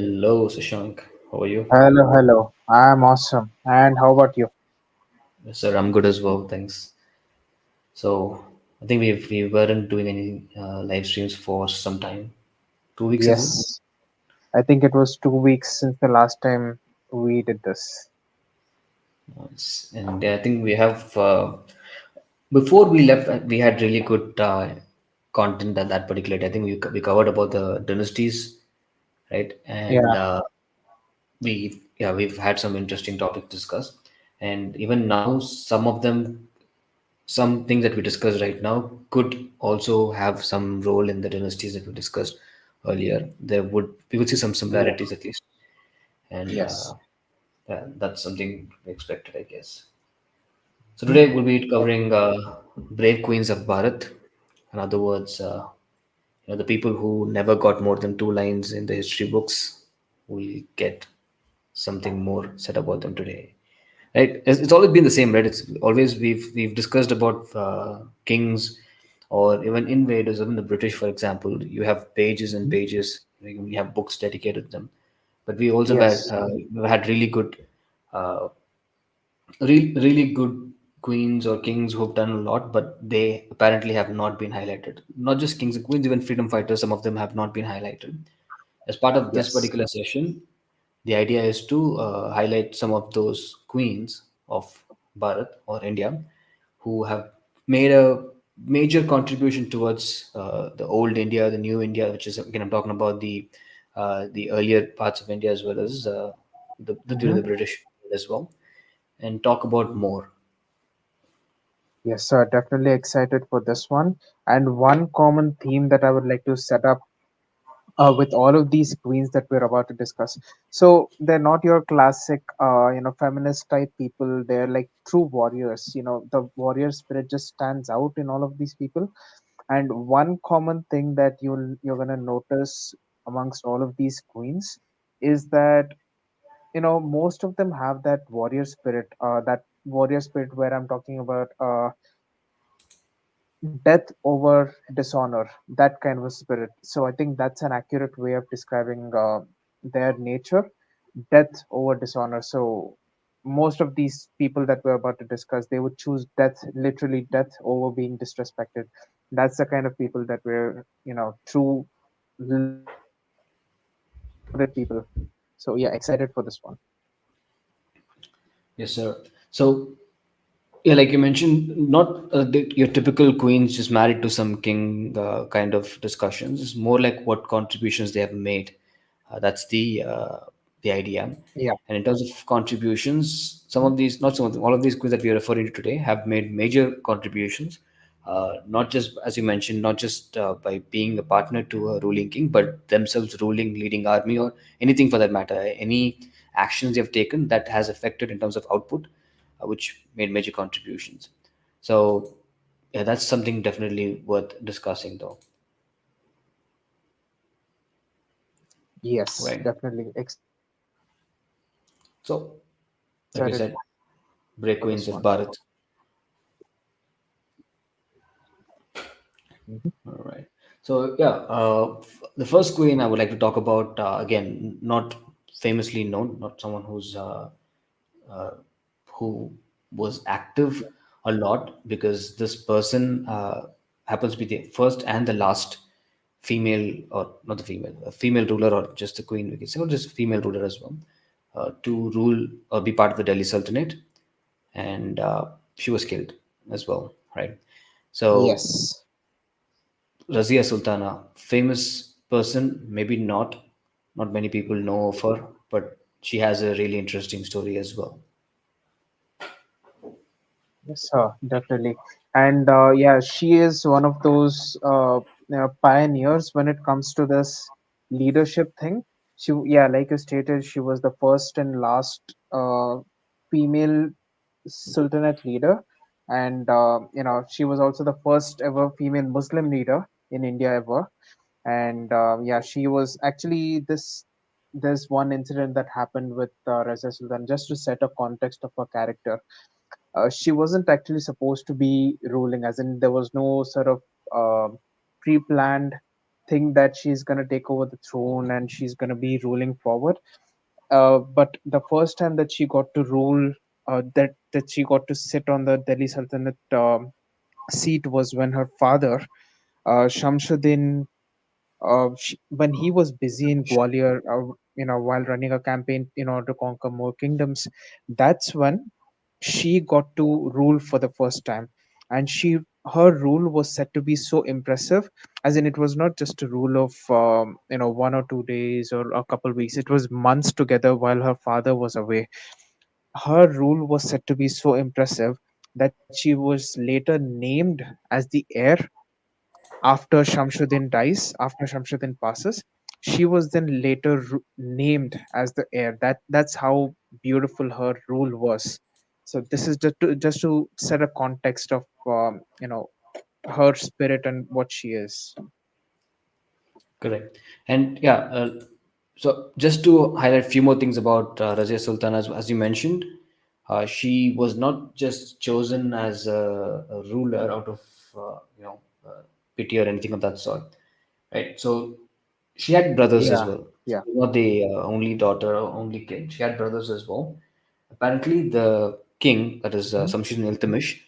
Hello, Sashank. How are you? Hello, hello. I'm awesome. And how about you? Yes, sir, I'm good as well. Thanks. So, I think we weren't doing any live streams for some time. 2 weeks, is it? Yes, I think it was 2 weeks since the last time we did this. And I think we have. Before we left, we had really good content at that particular day. I think we covered about the dynasties, right? And Yeah, we've had some interesting topics discussed, and even now some things that we discussed right now could also have some role in the dynasties that we discussed earlier. We would see some yeah, similarities at least, and yes. that's something we expected, I guess. So today we'll be covering brave queens of Bharat. In other words, the people who never got more than two lines in the history books will get something more said about them today. Right, it's always been the same, right? It's always we've discussed about kings or even invaders. Even the British, for example, you have pages and Mhm. pages. We have books dedicated to them, but we also Yes, had really good uh, really good queens or kings who've done a lot, but they apparently have not been highlighted. Not just kings and queens, even freedom fighters, some of them have not been highlighted. As part of this yes, particular session, the idea is to highlight some of those queens of Bharat or India who have made a major contribution towards the old India, the new India, which is again I'm talking about the earlier parts of India as well as during hmm the British as well, and talk about more. yes, sir. Definitely excited for this one. And one common theme that I would like to set up with all of these queens that we're about to discuss. So they're not your classic, feminist type people. They're like true warriors. The warrior spirit just stands out in all of these people. And one common thing that you're gonna notice amongst all of these queens is that most of them have that warrior spirit. That warrior spirit where I'm talking about death over dishonor, that kind of a spirit. So I think that's an accurate way of describing their nature, death over dishonor. So most of these people that we're about to discuss, they would choose death, literally death over being disrespected. That's the kind of people that we're, true loaded people. So yeah, excited for this one. Yes, sir. So yeah, like you mentioned, not your typical queens just married to some king kind of discussions. It's more like what contributions they have made. That's the idea. Yeah. And in terms of contributions, some of these, not some of them, all of these queens that we are referring to today have made major contributions. Not just, as you mentioned, not just by being a partner to a ruling king, but themselves ruling, leading army, or anything for that matter. Any actions they have taken that has affected in terms of output, which made major contributions. So, yeah, that's something definitely worth discussing, though, Yes, right? definitely excited So, like I for said, this one. Break Queens of Mhm. Bharat. All right. So, yeah, the first queen I would like to talk about, again, not famously known, not someone uh, who was active a lot, because this person happens to be the first and the last female, or not the female, a female ruler, or just the queen, we can say, or just female ruler as well, to rule or be part of the Delhi Sultanate, and she was killed as well, right? So Yes. Razia Sultana, famous person, maybe not, not many people know of her, but she has a really interesting story as well. Yes, definitely. And yeah, she is one of those pioneers when it comes to this leadership thing. Yeah, like you stated, she was the first and last female sultanate leader, and she was also the first ever female Muslim leader in India ever. And yeah, she was actually this. There's one incident that happened with Razia Sultan, just to set a context of her character. She wasn't actually supposed to be ruling, as in there was no sort of pre-planned. think that she's going to take over the throne and she's going to be ruling forward. But the first time that she got to rule, that she got to sit on the Delhi Sultanate seat was when her father, Shamsuddin, when he was busy in Gwalior, while running a campaign in order to conquer more kingdoms, that's when she got to rule for the first time. And her rule was said to be so impressive, as in it was not just a rule of 1 or 2 days or a couple weeks. It was months together while her father was away. Her rule was said to be so impressive that she was later named as the heir after Shamsuddin dies, after Shamsuddin passes. She was then later named as the heir. That's how beautiful her rule was. So this is just to set a context of her spirit and what she is. Correct. And yeah, so just to highlight a few more things about Razia Sultan, as you mentioned, she was not just chosen as a ruler out of pity or anything of that sort, right? So she had brothers as Yeah, well. yeah. She was not the only daughter or only kid. She had brothers as well. Apparently, the king, that is Mhm. Samshid Iltamish,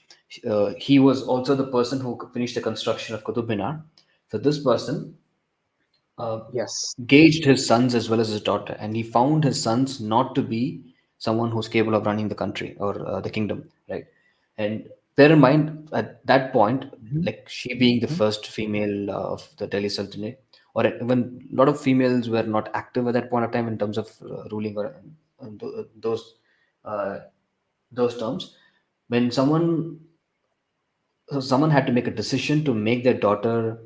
he was also the person who finished the construction of Qutub Minar. So this person uh, Yes. gauged his sons as well as his daughter, and he found his sons not to be someone who's capable of running the country or the kingdom, right? And bear in mind at that point, Mhm. like she being the Mhm. first female of the Delhi Sultanate, or even a lot of females were not active at that point of time in terms of ruling or uh, those terms. When someone had to make a decision to make their daughter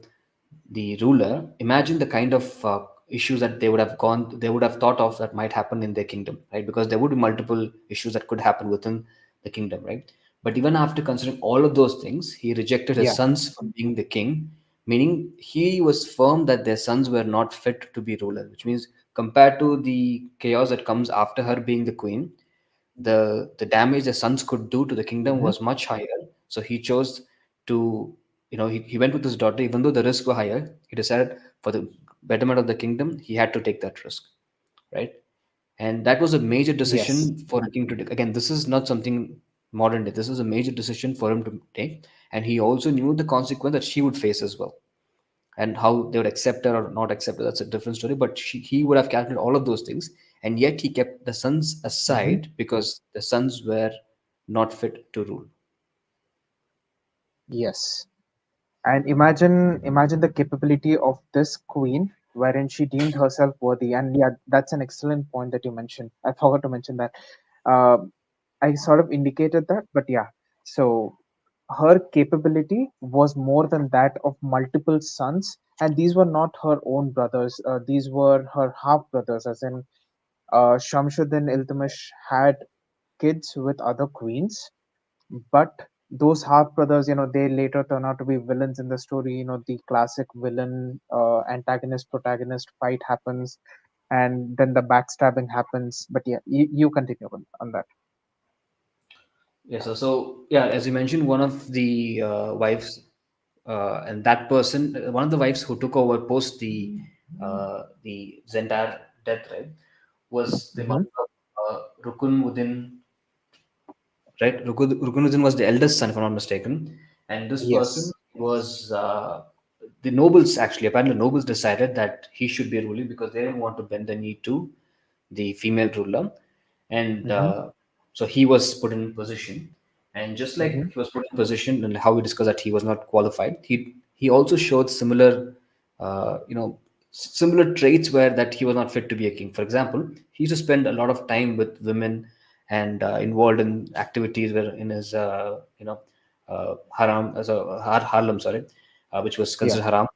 the ruler, imagine the kind of issues that they would have thought of that might happen in their kingdom, right? Because there would be multiple issues that could happen within the kingdom, right? But even after considering all of those things, he rejected his Yeah. sons from being the king, meaning he was firm that their sons were not fit to be ruler, which means compared to the chaos that comes after her being the queen, the damage the sons could do to the kingdom Mhm. was much higher. So he chose to, he went with his daughter, even though the risks were higher. He decided for the betterment of the kingdom, he had to take that risk, right? And that was a major Yes. decision for a king to take. Again, this is not something modern day. This is a major decision for him to take, and he also knew the consequence that she would face as well, and how they would accept her or not accept her, that's a different story. But he would have calculated all of those things, and yet he kept the sons Mhm. aside because the sons were not fit to rule. Yes. And imagine the capability of this queen, wherein she deemed herself worthy. And yeah, that's an excellent point that you mentioned. I forgot to mention that. Uh, I sort of indicated that, but yeah. So her capability was more than that of multiple sons, and these were not her own brothers. These were her half brothers, as in Shamsuddin Iltutmish had kids with other queens, but those half brothers, they later turn out to be villains in the story. The classic villain antagonist protagonist fight happens, and then the backstabbing happens. But yeah, you continue on that. Yes, so yeah, as you mentioned, one of the wives, and that person, one of the wives who took over post the Zendar death, right, was the Hmm. mother of Rukunuddin, right? Rukunuddin was the eldest son, if I'm not mistaken, and this person Yes. was the nobles. Actually, apparently, nobles decided that he should be ruling because they didn't want to bend the knee to the female ruler, and Hmm. so he was put in position. And just like Hmm. he was put in position, and how we discussed that he was not qualified, he also showed similar, similar traits where that he was not fit to be a king. For example, he used to spend a lot of time with women and involved in activities where in his haram as a harlem, sorry, which was Yeah. considered haram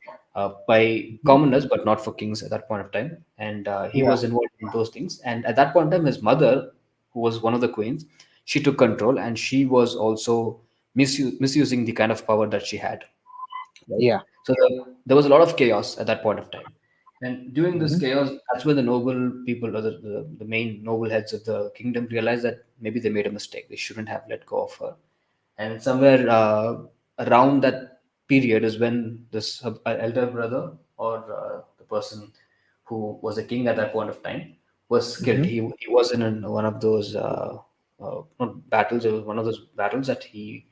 by Hmm. commoners, but not for kings at that point of time. And he Yeah. was involved in those things. And at that point in time, his mother, who was one of the queens, she took control, and she was also misusing the kind of power that she had. Right. Yeah. So there was a lot of chaos at that point of time. And during this Hmm. chaos, that's when the noble people or the main noble heads of the kingdom realized that maybe they made a mistake. They shouldn't have let go of her. And somewhere around that period is when this elder brother or the person who was a king at that point of time was killed. Mm-hmm. He was in one of those not battles. It was one of those battles that he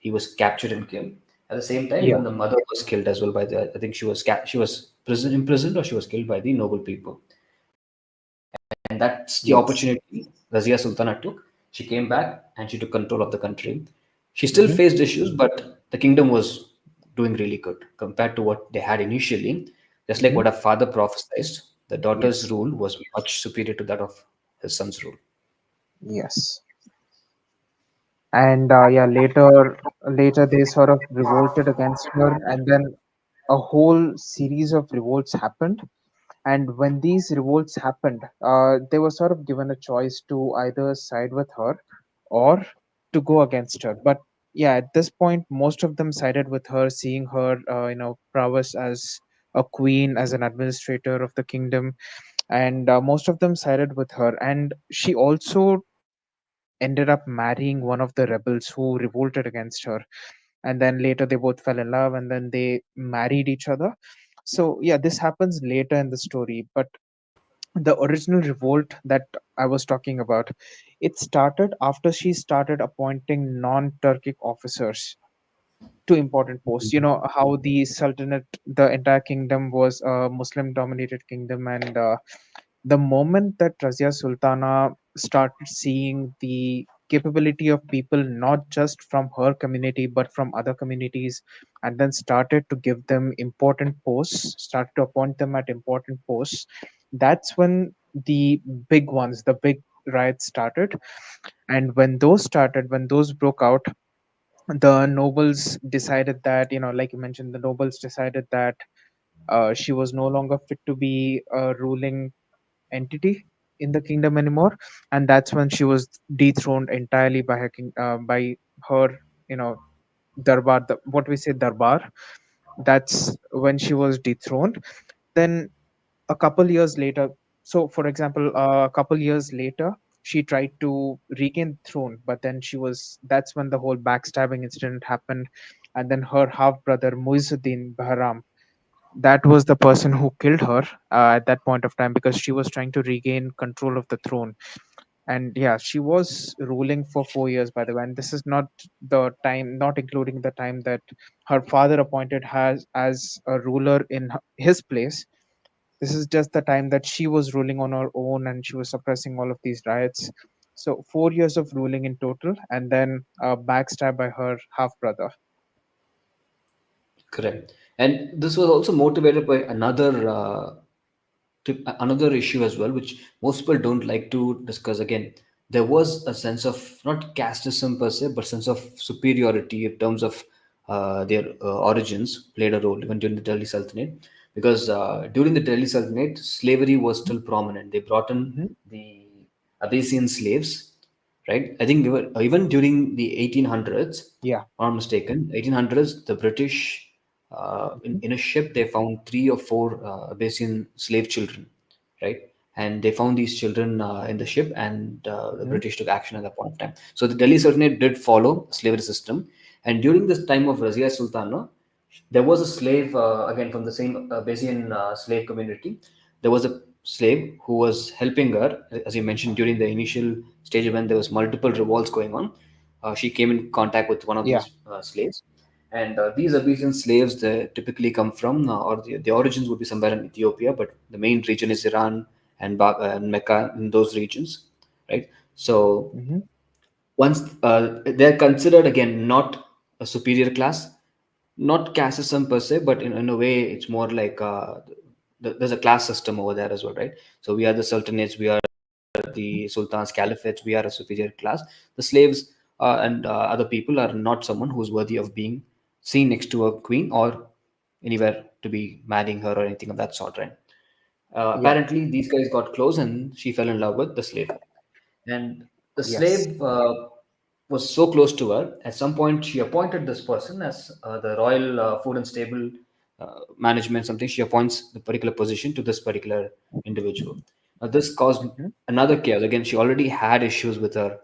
was captured and killed. At the same time, Yeah. even the mother was killed as well by the. I think she was imprisoned, or she was killed by the noble people. And that's the Yes. opportunity Razia Sultana took. She came back and she took control of the country. She still Mm-hmm. faced issues, but the kingdom was doing really good compared to what they had initially. Just like Mm-hmm. what her father prophesied, the daughter's Yes. rule was much superior to that of his son's rule. Yes. And yeah, later they sort of revolted against her, and then a whole series of revolts happened. And when these revolts happened, they were sort of given a choice to either side with her or to go against her. But yeah, at this point, most of them sided with her, seeing her, prowess as a queen, as an administrator of the kingdom, and most of them sided with her. And she also ended up marrying one of the rebels who revolted against her, and then later they both fell in love, and then they married each other. So yeah, this happens later in the story, but the original revolt that I was talking about, it started after she started appointing non-Turkic officers to important posts. You know how the Sultanate, the entire kingdom was a Muslim dominated kingdom, and the moment that Razia Sultana started seeing the capability of people not just from her community but from other communities, and then started to give them important posts, started to appoint them at important posts, that's when the big ones, the big riots started. And when those broke out, the nobles decided that, like you mentioned, the nobles decided that she was no longer fit to be a ruling entity in the kingdom anymore, and that's when she was dethroned entirely by by her, you know darbar, what we say, darbar. That's when she was dethroned. Then a couple years later, so for example, a couple years later, she tried to regain the throne, but then that's when the whole backstabbing incident happened. And then her half brother Muizuddin Bahram, that was the person who killed her at that point of time, because she was trying to regain control of the throne. And yeah, she was ruling for 4 years, by the way, and this is not the time, not including the time that her father appointed her as a ruler in his place. This is just the time that she was ruling on her own, and she was suppressing all of these riots. So 4 years of ruling in total, and then backstabbed by her half brother. Correct. And this was also motivated by another issue as well, which most people don't like to discuss. Again, there was a sense of not casteism per se, but sense of superiority in terms of their origins played a role even during the Delhi Sultanate, because during the Delhi Sultanate, slavery was still prominent. They brought in Hmm. the Abyssinian slaves, right? I think they were even during the 1800s, if Yeah. I'm not mistaken, 1800s, the British Hmm. in a ship they found three or four Abyssinian slave children, right? And they found these children in the ship, and the Hmm. British took action at that point of time. So the Delhi Sultanate did follow slavery system, and during this time of Razia Sultana, there was a slave again from the same Bayesian slave community. There was a slave who was helping her, as you mentioned, during the initial stage when there was multiple revolts going on. She came in contact with one of Yeah. these slaves, and these Abyssinian slaves they typically come from, or the origins would be somewhere in Ethiopia, but the main region is Iran and, and Mecca in those regions, right? So Hmm. once they're considered again not a superior class, not casteism per se, but in a way it's more like there's a class system over there as well, right? So we are the sultanates, we are the sultans, caliphates, we are a superior class. The slaves and other people are not someone who's worthy of being seen next to a queen or anywhere to be marrying her or anything of that sort, right? Yeah. Apparently these guys got close and she fell in love with the slave, and the Yes. slave was so close to her. At some point, she appointed this person as the royal food and stable management, something. She appoints the particular position to this particular individual. Now, this caused Hmm. another chaos. Again, she already had issues with her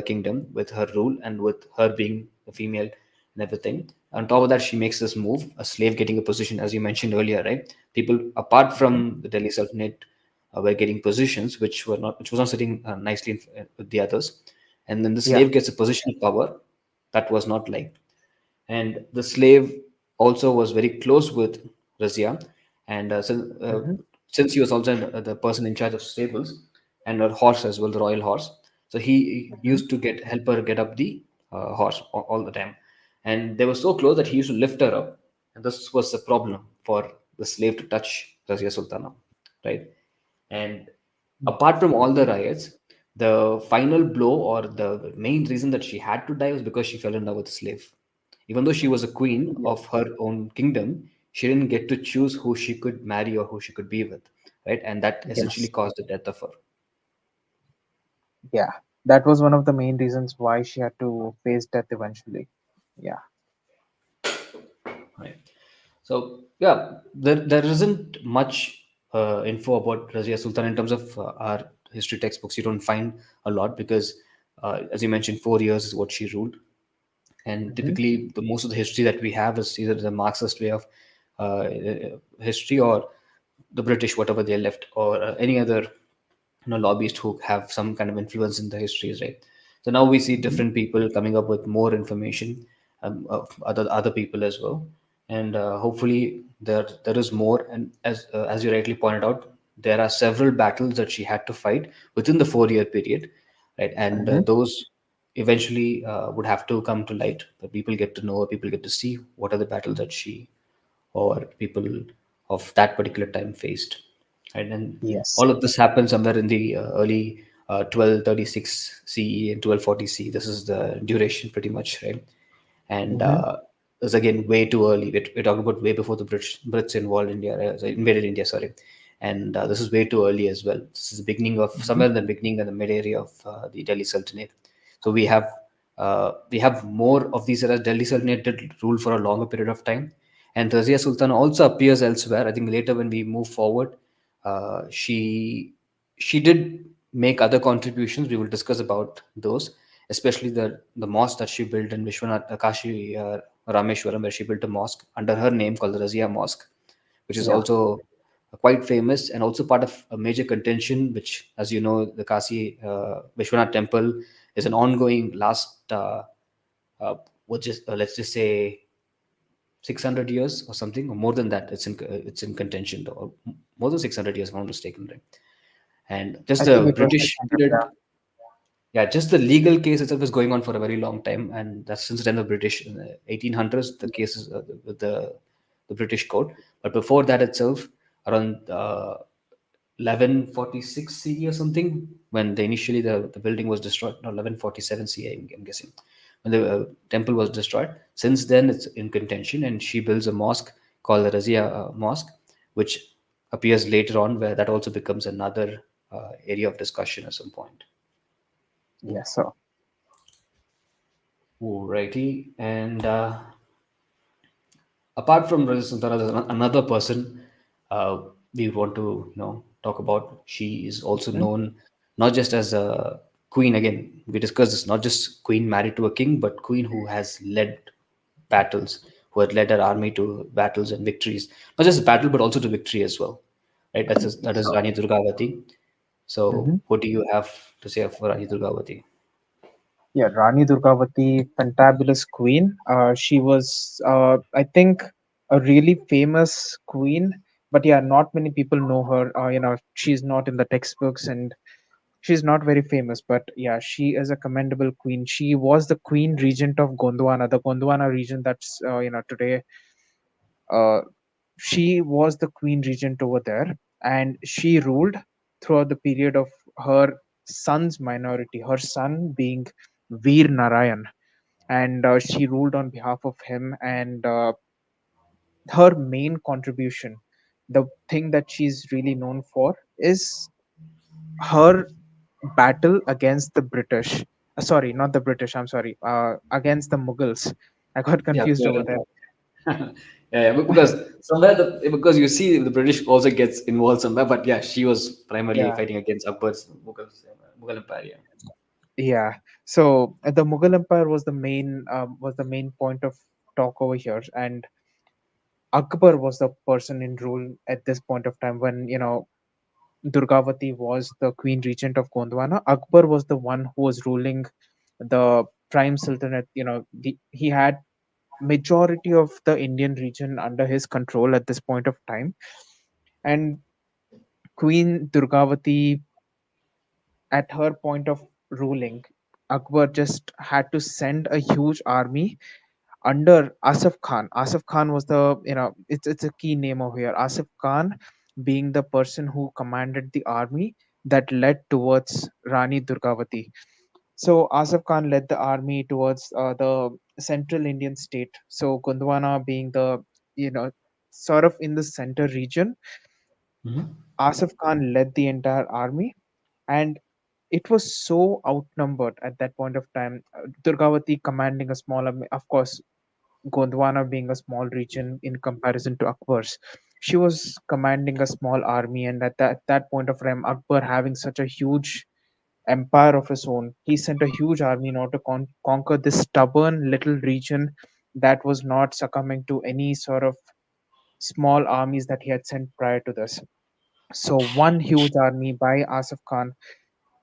kingdom, with her rule, and with her being a female and everything. On top of that, she makes this move, a slave getting a position, as you mentioned earlier, right? People apart Mhm. from the Delhi Sultanate were getting positions which was not sitting nicely with the others, and then the Yeah. slave gets a position of power that was not liked. And the slave also was very close with Razia, and Hmm. since he was also the person in charge of stables and her horse as well, the royal horse, so he Hmm. used to get help her get up the horse all the time, and they were so close that he used to lift her up, and this was the problem for the slave to touch Razia Sultana, right? And apart from all the riots, the final blow or the main reason that she had to die was because she fell in love with a slave. Even though she was a queen Yeah. of her own kingdom, she didn't get to choose who she could marry or who she could be with, right? And that essentially Yes. caused the death of her. Yeah. That was one of the main reasons why she had to face death eventually. Yeah. Right. So yeah, there isn't much info about Razia Sultan in terms of our history textbooks. You don't find a lot because, as you mentioned, 4 years is what she ruled, and Hmm. typically the most of the history that we have is either the Marxist way of history or the British, whatever they left, or any other lobbyists who have some kind of influence in the histories, right? So now we see Hmm. different people coming up with more information, of other people as well, and hopefully there is more. And as you rightly pointed out, there are several battles that she had to fight within the 4 year period, right? And Hmm. those eventually would have to come to light. That people get to know, people get to see what are the battles that she or people of that particular time faced. Right? And Yes. all of this happened somewhere in the early 1236 CE and 1240 CE. This is the duration pretty much, right? And Hmm. this again way too early. We're talking about way before the Brits involved India, invaded India, sorry. And this is way too early as well. This is the beginning of Hmm. somewhere in the beginning and the mid area of the Delhi Sultanate. So we have more of these eras. Delhi Sultanate did rule for a longer period of time, and Razia Sultan also appears elsewhere. I think later when we move forward, she did make other contributions. We will discuss about those, especially the mosque that she built in Vishwanath Kashi Rameshwaram, where she built a mosque under her name called the Razia Mosque, which is Yeah. also quite famous and also part of a major contention. Which, as you know, the Kasi Vishwanath temple is an ongoing last, uh, let's just say 600 years or something, or more than that. It's in contention, though, or more than 600 years, if I'm not mistaken, right? And just I think the it was British 600. period, Yeah. yeah, just the legal case itself is going on for a very long time, and that's since the time of the British in the 1800s. The cases with the British court, but before that itself, around 1146 CE or something, when initially the building was destroyed. No, 1147 CE, I'm guessing, when the temple was destroyed. Since then, it's in contention, and she builds a mosque called the Razia Mosque, which appears later on, where that also becomes another area of discussion at some point. Yes. So. Alrighty, and apart from Raja Sultana, there's another person uh, we want to talk about. She is also Hmm. known not just as a queen. Again, we discussed this, not just queen married to a king, but queen who has led battles, who had led her army to battles and victories. Not just battle, but also to victory as well. Right? That is So. Rani Durgavati. So, Hmm. what do you have to say of Rani Durgavati? Yeah, Rani Durgavati, fantabulous queen. She was, I think, a really famous queen. But yeah, not many people know her. She's not in the textbooks and she's not very famous. But yeah, she is a commendable queen. She was the queen regent of Gondwana, the Gondwana region that's, today. Uh, she was the queen regent over there, and she ruled throughout the period of her son's minority, her son being Veer Narayan, and she ruled on behalf of him. And her main contribution, the thing that she's really known for, is her battle against the British. Sorry, not the British. I'm sorry. Against the Mughals. I got Yeah, confused Mughal over there. Empire. Yeah, because somewhere because you see the British also gets involved somewhere, but yeah, she was primarily Yeah. fighting against Akbar's Mughal Empire. Yeah. So the Mughal Empire was the main point of talk over here. And Akbar was the person in rule at this point of time when, Durgavati was the queen regent of Gondwana. Akbar was the one who was ruling the prime sultanate. He had majority of the Indian region under his control at this point of time. And Queen Durgavati, at her point of ruling, Akbar just had to send a huge army under Asif Khan. Asif Khan was it's a key name over here. Asif Khan being the person who commanded the army that led towards Rani Durgavati. So Asif Khan led the army towards the central Indian state. So Gondwana being the, sort of in the center region, Mm-hmm. Asif Khan led the entire army, and it was so outnumbered at that point of time. Durgavati commanding a small army, of course, Gondwana being a small region in comparison to Akbar's. She was commanding a small army, and at that point of time, Akbar having such a huge empire of his own, he sent a huge army in order to conquer this stubborn little region that was not succumbing to any sort of small armies that he had sent prior to this. So, one huge army by Asif Khan,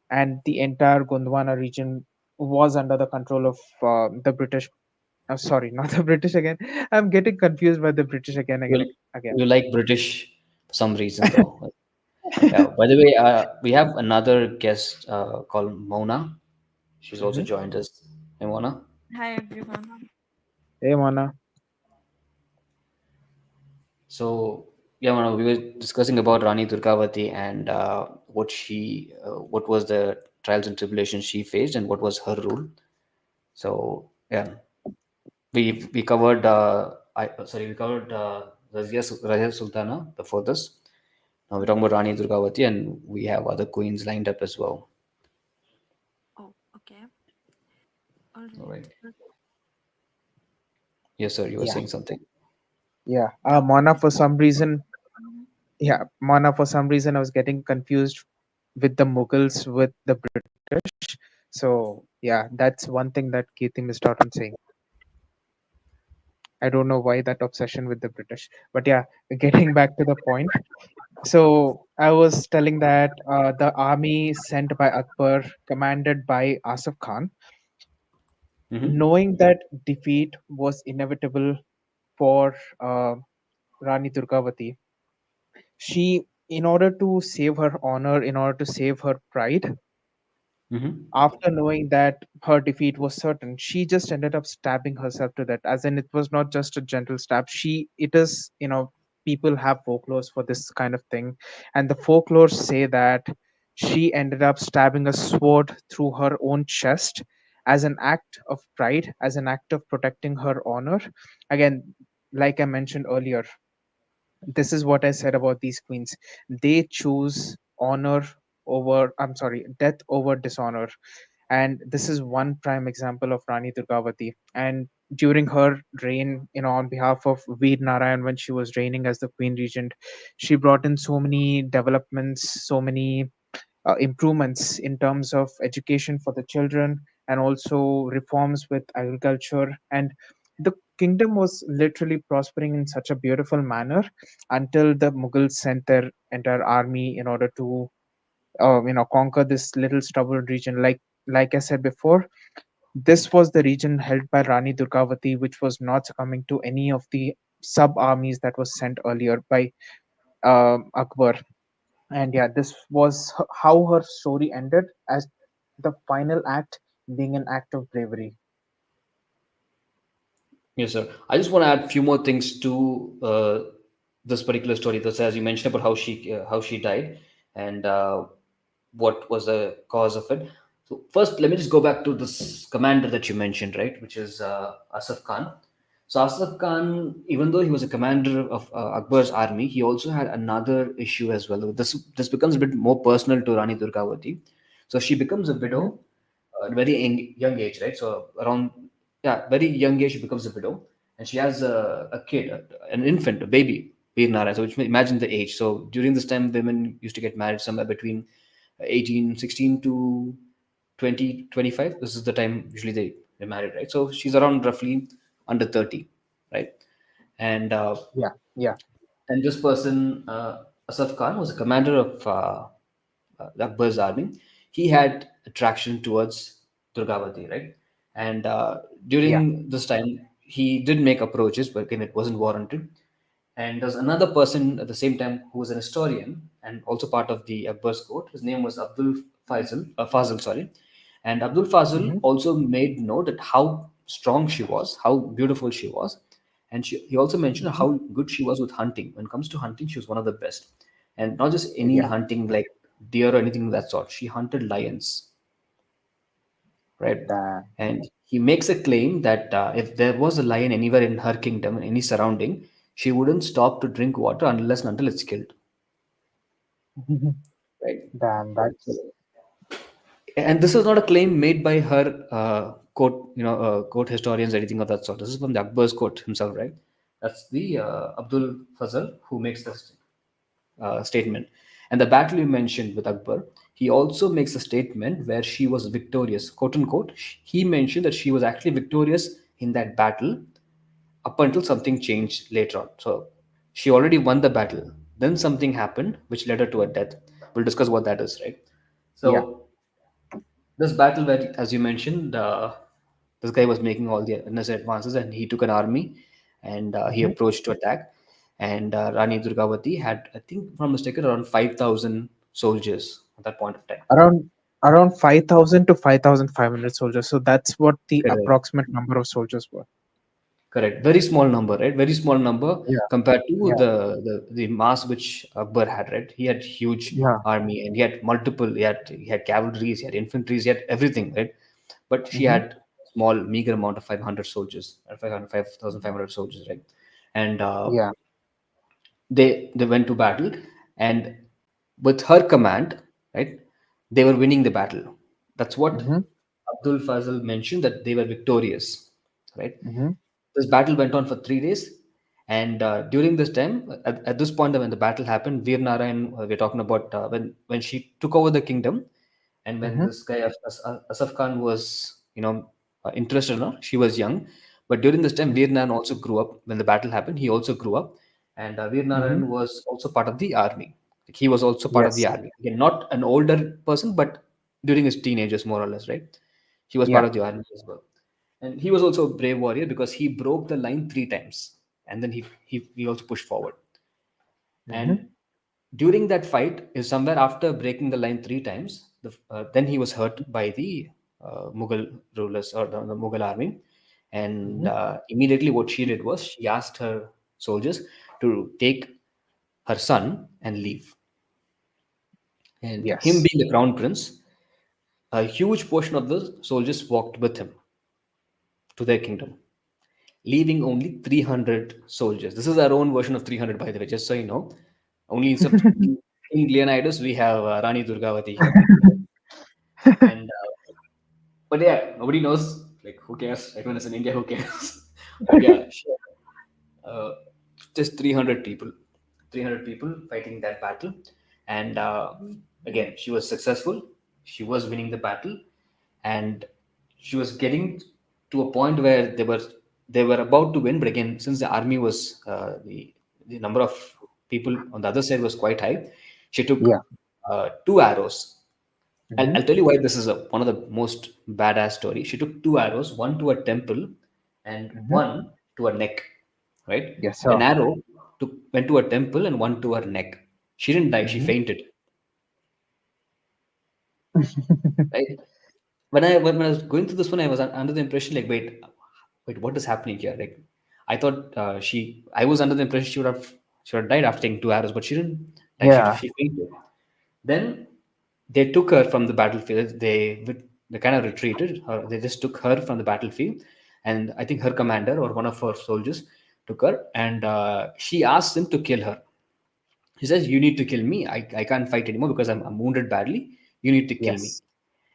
and the entire Gondwana region was under the control of the British. Sorry, not the British again. I'm getting confused by the British You, again. you like British for some reason, though. Yeah. By the way, we have another guest called Mona. She's also Hmm. joined us. Hey, Mona. Hi everyone. Hey, Mana. So yeah, Mona, we were discussing about Rani Durgavati and what was the trials and tribulations she faced and what was her rule. So yeah, we covered we covered Razia Sultana before this. Now we're talking about Rani Durgavati, and we have other queens lined up as well. Oh, okay. All All right. right. Yes, sir. You were Yeah, saying something. yeah. Yeah. Mana, for some reason, Mhm. yeah, Mana, for some reason, I was getting confused with the Mughals with the British. So, yeah, that's one thing that Kirti missed out on saying. I don't know why that obsession with the British. But yeah, getting back to the point. So, I was telling that the army sent by Akbar, commanded by Asif Khan, Mm-hmm. knowing that defeat was inevitable for Rani Durgavati, she, in order to save her honor, in order to save her pride, Mm-hmm. after knowing that her defeat was certain, she just ended up stabbing herself to that. As in, it was not just a gentle stab. It is, people have folklores for this kind of thing, and the folklores say that she ended up stabbing a sword through her own chest as an act of pride, as an act of protecting her honor. Again, like I mentioned earlier, this is what I said about these queens. They choose honor over, I'm sorry, death over dishonor. And this is one prime example of Rani Durgavati. And during her reign, on behalf of Veer Narayan, when she was reigning as the queen regent, she brought in so many developments, so many improvements in terms of education for the children, and also reforms with agriculture. And the kingdom was literally prospering in such a beautiful manner until the Mughals sent their entire army in order to conquer this little stubborn region. Like I said before, this was the region held by Rani Durgavati, which was not succumbing to any of the sub armies that was sent earlier by Akbar. And yeah, this was how her story ended, as the final act being an act of bravery. Yes, sir. I just want to add a few more things to this particular story. That's as you mentioned about how she died and what was the cause of it. So first, let me just go back to this commander that you mentioned, right, which is Asaf Khan. So Asaf Khan, even though he was a commander of Akbar's army, he also had another issue as well. This becomes a bit more personal to Rani Durgavati. So she becomes a Hmm. widow at a very young age, right? So around very young age she becomes a widow, and she has a kid, an infant, a baby, Veer Nara. So which imagine the age. So during this time, women used to get married somewhere between 16 to 20, 25. This is the time usually they're married, right? So she's around roughly under 30. right? And Yeah. Yeah. and this person, Asaf Khan, was a commander of Akbar's army. He had attraction towards Durgavati, right? And Yeah. during this time, he did make approaches, but again, it wasn't warranted. And there's another person at the same time who was an historian and also part of the Akbar's court. His name was Fazil, sorry. And Abdul Fazil Mm-hmm. also made note at how strong she was, how beautiful she was. And he also mentioned Mm-hmm. how good she was with hunting. When it comes to hunting, she was one of the best. And not just any Yeah. hunting like deer or anything of that sort. She hunted lions, right? Damn. And he makes a claim that if there was a lion anywhere in her kingdom, in any surrounding, she wouldn't stop to drink water unless and until it's killed, right? Damn. So, That's. and this is not a claim made by her court, court historians or anything of that sort. This is from the Akbar's court himself, right? That's the Abdul Fazal who makes this statement. And the battle you mentioned with Akbar, he also makes a statement where she was victorious, quote unquote. He mentioned that she was actually victorious in that battle up until something changed later on. So she already won the battle. Then something happened which led her to her death. We'll discuss what that is, right? Yeah. So this battle, where, as you mentioned, this guy was making all the necessary advances, and he took an army, and he Mm-hmm. approached to attack. And Rani Durgavati had, I think, if I'm mistaken, around 5,000 soldiers at that point of time. Around around 5,000 to 5,500 soldiers. So that's what the Correct. approximate number of soldiers were. Correct. Very small number, right? Very small number Yeah. compared to Yeah. the mass which Akbar had, right? He had huge Yeah. army, and he had multiple. He had cavalries, he had infantries, he had everything, right? But she Mm-hmm. had small, meager amount of 500 soldiers, 500, 5,500 soldiers, right? And Yeah. they went to battle, and with her command, right, they were winning the battle. That's what Mm-hmm. Abdul Fazal mentioned, that they were victorious, right? Mm-hmm. This battle went on for 3 days, and during this time, at this point when the battle happened, Veer Narayan, we're talking about when she took over the kingdom, and when Mm-hmm. this guy Asaf Khan was, interested in her. She was young, but during this time, Veer Narayan also grew up. When the battle happened, he also grew up, and Veer Mm-hmm. Narayan was also part of the army. Like, he was also part of the Yes. army. Again, not an older person, but during his teenagers, more or less, right? He was part Yeah. of the army as well, and he was also a brave warrior because he broke the line 3 times, and then he also pushed forward. Mm-hmm. And during that fight, is somewhere after breaking the line 3 times, then he was hurt by the Mughal rulers, or the Mughal army. And Mm-hmm. immediately what she did was she asked her soldiers to take her son and leave. And him Yes. being the crown prince, a huge portion of the soldiers walked with him to their kingdom, leaving only 300 soldiers. This is our own version of 300, by the way, just so you know. Only instead of King Leonidas, we have Rani Durgavati here. And but yeah, nobody knows. Like, who cares? Everyone is in India. Who cares? But yeah, sure. Uh, just 300 people, 300 people fighting that battle, and again, she was successful. She was winning the battle, and she was getting to a point where they were about to win. But again, since the army was the number of people on the other side was quite high, she took Yeah. 2 arrows. I'll, Mm-hmm. I'll tell you why this is one of the most badass stories. She took 2 arrows, one to her temple and Mm-hmm. one to her neck, right? Yes, An sir. arrow went to her temple and one to her neck. She didn't die, she Mm-hmm. fainted, right? When I was going through this one, I was under the impression, like, wait, what is happening here? Like, I thought I was under the impression she would have died after taking 2 arrows, but she didn't die. She Yeah. she fainted. Then they took her from the battlefield. They kind of retreated. They just took her from the battlefield, and I think her commander or one of her soldiers took her, and she asked him to kill her. He says, "You need to kill me. I can't fight anymore because I'm wounded badly. You need to kill me." Yes.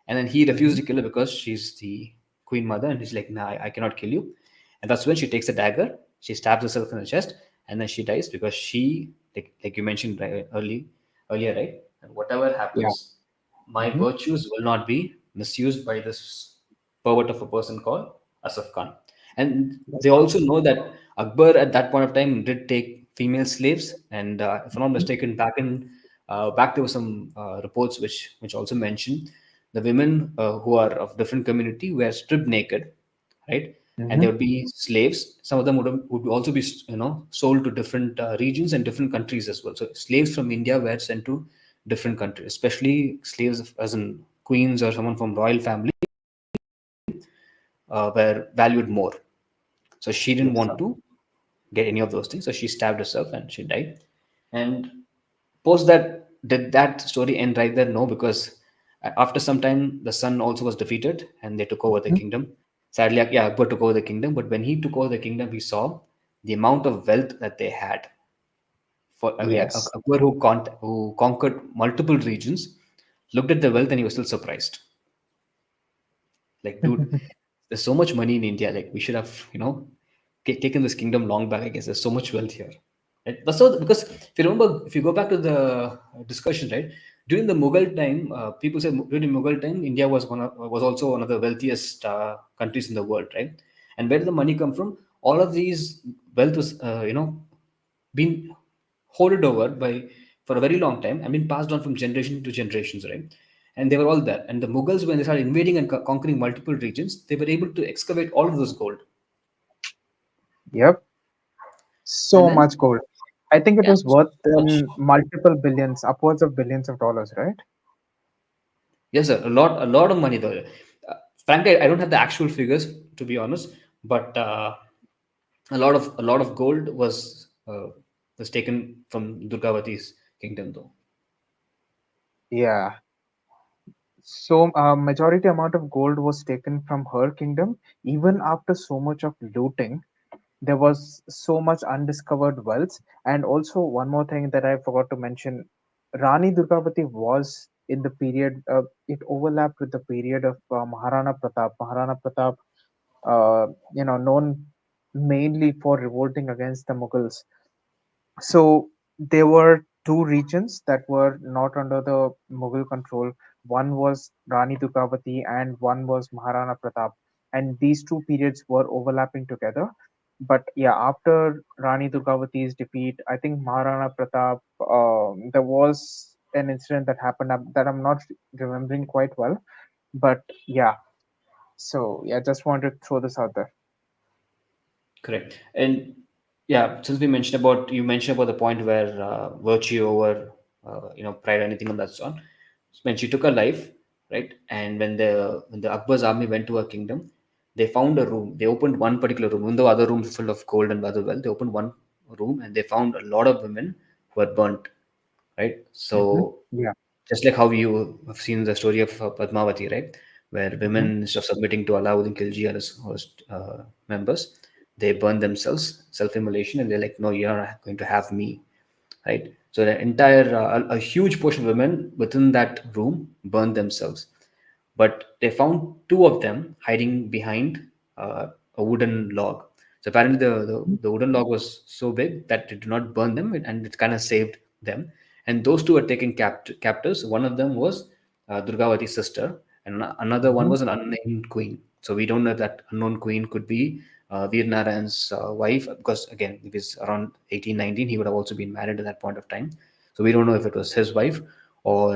And then he refused Mm-hmm. to kill her because she's the queen mother, and he's like, "Nah, I cannot kill you." And that's when she takes a dagger, she stabs herself in the chest, and then she dies because like you mentioned earlier, right? And whatever Yeah. happens, my Mm-hmm. virtues will not be misused by this pervert of a person called Asaf Khan. And That's they true. also know that Akbar at that point of time did take female slaves, and if I'm not Mhm. mistaken, back there were some reports which also mentioned the women who are of different community were stripped naked, right? And Mhm. there would be slaves. Some of them would also be sold to different regions and different countries as well. So slaves from India were sent to different countries, especially slaves as in queens or someone from royal family were valued more. So she didn't Yes, want sir. to get any of those things. So she stabbed herself and she died. And post that, did that story end right there? No, because after some time, the son also was defeated and they took over the Mhm. kingdom. Sadly, yeah, Akbar took over the kingdom. But when he took over the kingdom, he saw the amount of wealth that they had. For yeah, Yes. Akbar, who conquered multiple regions, looked at the wealth and he was still surprised. Like, dude, there's so much money in India. Like, we should have, taken this kingdom long back. I guess there's so much wealth here. Right? That's so because if you remember, if you go back to the discussion, right, during the Mughal time, people say during Mughal time, India was also one of the wealthiest countries in the world, right? And where did the money come from? All of these wealth was, been hoarded over by for a very long time and been passed on from generation to generations, right? And they were all there. And the Mughals, when they started invading and conquering multiple regions, they were able to excavate all of this gold. Yep. And So then, much gold. I think it yeah, was worth so much. multiple billions, upwards of billions of dollars, right? Yes, sir. A lot of money though. Uh, Frankly, I don't have the actual figures to be honest, but a lot of gold was taken from Durgavati's kingdom though. Yeah. So, majority amount of gold was taken from her kingdom. Even after so much of looting, there was so much undiscovered wealth. And also, one more thing that I forgot to mention, Rani Durgavati was in the period, it overlapped with the period of Maharana Pratap. Maharana Pratap, known mainly for revolting against the Mughals. So there were two regions that were not under the Mughal control. One was Rani Durgavati and one was Maharana Pratap. And these two periods were overlapping together. But yeah, after Rani Durgavati's defeat, I think Maharana Pratap, there was an incident that happened that I'm not remembering quite well. But yeah, so yeah, just wanted to throw this out there. Correct. And yeah, since you mentioned about the point where virtue over pride or anything of that sort. When she took her life, right, and when the Akbar's army went to her kingdom, they found a room. They opened one particular room, even though other rooms were full of gold and other wealth. They opened one room and they found a lot of women who were burnt, right? Hmm. So Yeah. just like how you have seen the story of Padmavati, right, where Hmm. women, instead of submitting to Alauddin Khilji and his host members, they burn themselves, self-immolation, and they're like, no, you're not going to have me, right? So the entire, a huge portion of women within that room burned themselves, but they found two of them hiding behind a wooden log. So apparently, the wooden log was so big that it did not burn them, and it kind of saved them. And those two were taken captives. One of them was Durgavati's sister, and another one Hmm. was an unnamed queen. So we don't know if that unknown queen could be Veer Narayan's wife, because again, if it's around 1819, he would have also been married at that point of time. So we don't know if it was his wife or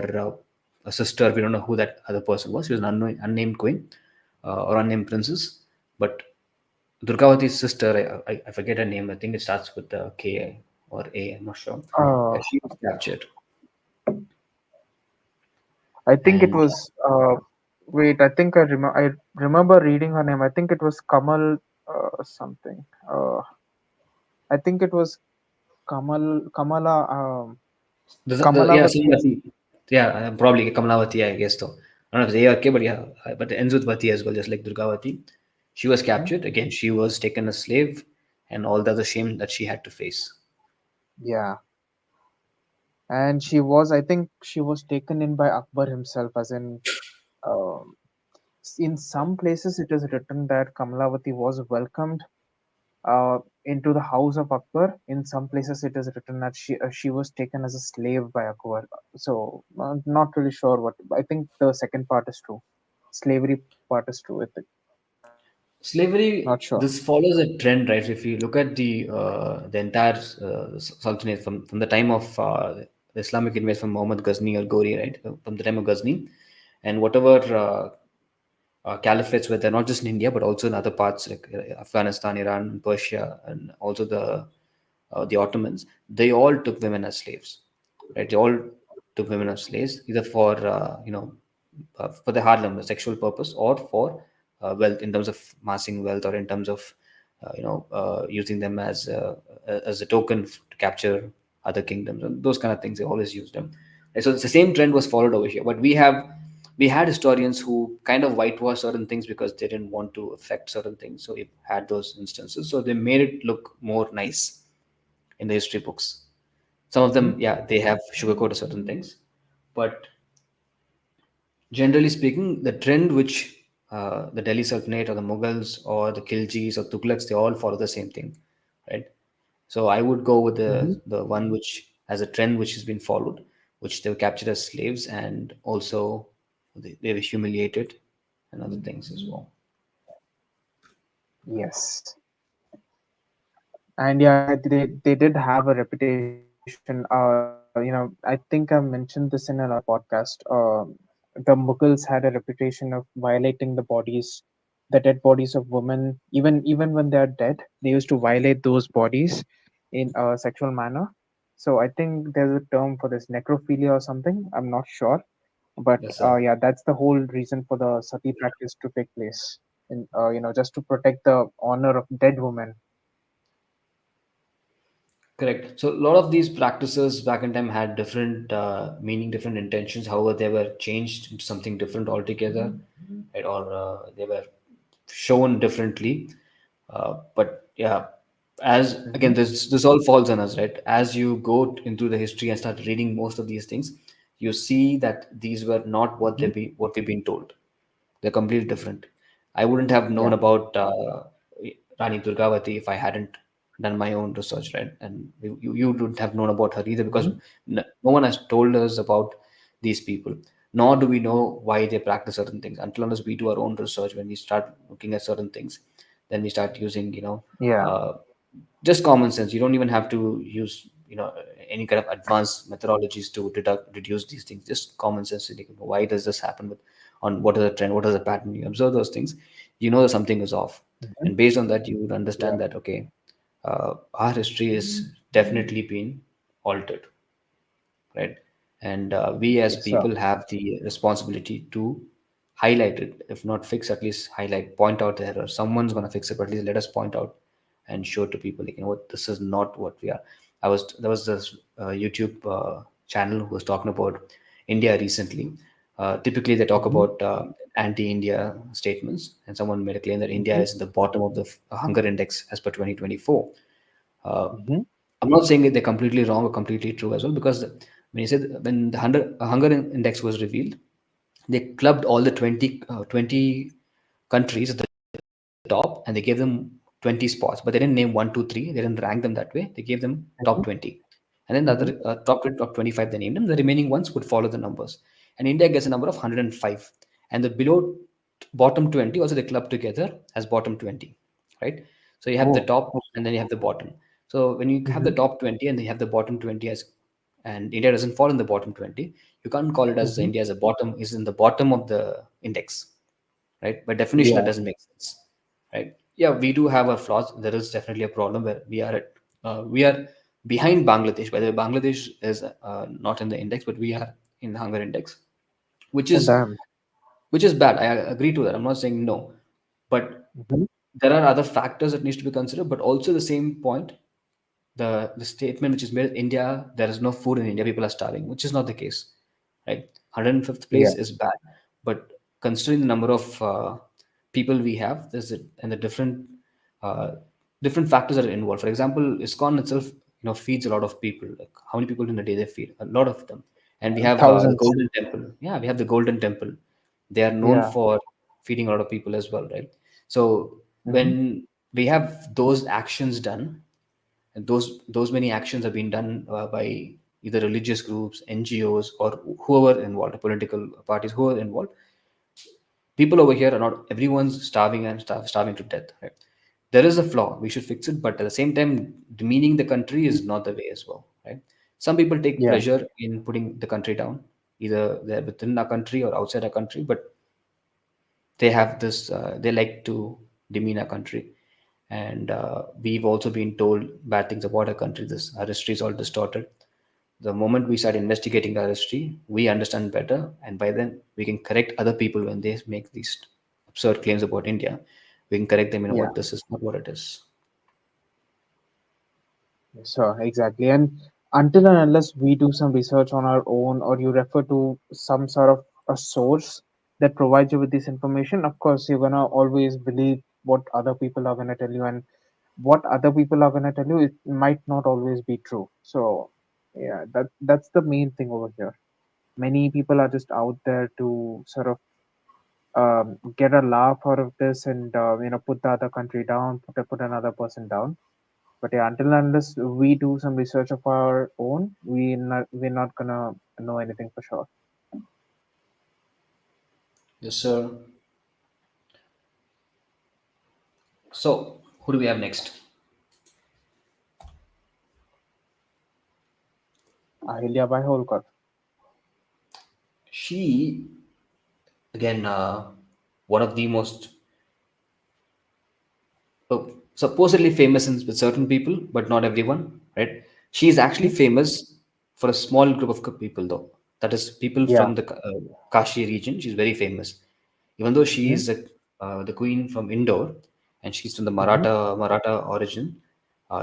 a sister. We don't know who that other person was. She was an unnamed queen or unnamed princess. But Durgavati's sister, I forget her name. I think it starts with K or A. I'm not sure. Uh, She was captured, I think it and was. Wait, I think I remember reading her name. I think it was Kamal something. I think it was Kamala yeah, Kamalavati. Srimati, yeah, probably Kamalavati, I guess though. I don't know if it's A or K, but yeah, but it ends with Vati as well, just like Durgavati. She was Mhm. captured again. She was taken as slave, and all the other shame that she had to face. Yeah, and she was. I think she was taken in by Akbar himself, as um, in some places it is written that Kamalavati was welcomed into the house of Akbar. In some places, it is written that she was taken as a slave by Akbar. So, not really sure what. I think the second part is true. Slavery part is true. I think. Slavery, Not sure. this follows a trend, right? If you look at the entire sultanate from the time of the Islamic invasion from Muhammad Ghazni or Gori, right? From the time of Ghazni, and whatever caliphates were there, not just in India but also in other parts like Afghanistan, Iran, Persia, and also the Ottomans. They all took women as slaves, right? They all took women as slaves either for for the hard labor, sexual purpose, or for wealth in terms of massing wealth, or in terms of using them as a token to capture other kingdoms and those kind of things. They always used them. And so it's the same trend was followed over here, but we had historians who kind of whitewash certain things because they didn't want to affect certain things. So we had those instances. So they made it look more nice in the history books. Some of Hmm. them, yeah, they have sugarcoated certain things, but generally speaking, the trend which the Delhi Sultanate or the Mughals or the Khiljis or Tughlaqs, they all follow the same thing, right? So I would go with Hmm. the one which has a trend which has been followed, which they were captured as slaves, and also they were humiliated and other things as well. Yes. And yeah, they did have a reputation. I think I mentioned this in another podcast. The Mughals had a reputation of violating the dead bodies of women. Even when they are dead, they used to violate those bodies in a sexual manner. So I think there's a term for this, necrophilia or something. I'm not sure, but Yes, sir. yeah, that's the whole reason for the sati practice to take place. In just to protect the honor of dead women. Correct. So a lot of these practices back in time had different meaning, different intentions. However, they were changed into something different altogether, right? Or they were shown differently. But yeah, as Hmm. again, this all falls on us, right? As you go into the history and start reading most of these things, you see that these were not Hmm. what we've been told. They're completely different. I wouldn't have known Yeah. about Rani Durgavati if I hadn't done my own research, right? And you wouldn't have known about her either because Hmm. no one has told us about these people. Nor do we know why they practice certain things until unless we do our own research. When we start looking at certain things, then we start using, Yeah. uh, just common sense. You don't even have to use, any kind of advanced methodologies to reduce these things. Just common sense. Like, why does this happen with on what is the trend, what is the pattern? You observe those things, you know that something is off, Hmm. and based on that, you would Yeah. understand that okay, our history is definitely been altered, right? And we as Yes, sir. people have the responsibility to highlight it, if not fix, at least highlight, point out the error. Someone's going to fix it, but at least let us point out and show to people, like, what, this is not what we are. There was this YouTube channel who was talking about India recently. Typically they talk Hmm. about anti-India statements, and someone made a claim that India Hmm. is in the bottom of the hunger index as per 2024. uh, Hmm. I'm not saying that they're completely wrong or completely true as well, because when the hunger index was revealed, they clubbed all the 20 countries at the top, and they gave them 20 spots, but they didn't name 1, 2, 3. They didn't rank them that way. They gave them top Hmm. 20, and then the Hmm. other top 20, top 25 they named them. The remaining ones would follow the numbers, and India gets a number of 105, and the below bottom 20 also they club together as bottom 20, right? So you have the Oh. top and then you have the bottom. So when you have the Hmm. top 20 and you have the bottom 20 as, and India doesn't fall in the bottom 20, you can't call it as Hmm. India as a bottom is in the bottom of the index, right? By definition, that Yeah. doesn't make sense, right? Yeah, we do have our flaws. There is definitely a problem where we are behind Bangladesh. By the way, Bangladesh is not in the index, but we are in the hunger index, which Oh, is damn. bad. I agree to that. I'm not saying no, but Hmm. there are other factors that needs to be considered. But also the same point, the statement which is made in India, there is no food in India, people are starving, which is not the case, right? 105th Yeah. place is bad, but considering the number of people we have, and the uh, different factors that are involved. For example, ISKCON itself, feeds a lot of people. Like, how many people in a day they feed? A lot of them. And we have the Thousands. Golden Temple. Yeah, we have the Golden Temple. They are known Yeah. for feeding a lot of people as well, right? So Hmm. when we have those actions done, and those many actions have been done by either religious groups, NGOs, or whoever involved, political parties, who are involved. People over here are not everyone's starving and starving to death, right? There is a flaw, we should fix it, but at the same time, demeaning the country is not the way as well, right? Some people take Yeah, pleasure in putting the country down, either they're within our country or outside our country, but they have this they like to demean our country. And we've also been told bad things about our country. This our history is all distorted. The moment we start investigating our history, we understand better, and by then we can correct other people when they make these absurd claims about India. We can correct them, you know yeah. what, this is not what it is. So exactly. And until and unless we do some research on our own, or you refer to some sort of a source that provides you with this information, of course you're gonna always believe what other people are gonna tell you, and what other people are gonna tell you, it might not always be true. So yeah, that's the main thing over here. Many people are just out there to sort of get a laugh out of this, and put the other country down, put another person down. But yeah, until and unless we do some research of our own, we're not gonna know anything for sure. Yes, sir. So who do we have next? Ahilya Bai Holkar. She, again, one of the most uh, supposedly famous with certain people, but not everyone, right? She is actually Mhm. famous for a small group of people, though. That is people Yeah. from the Kashi region. She's very famous, even though she Hmm. is the queen from Indore, and she's from the Hmm. Maratha origin.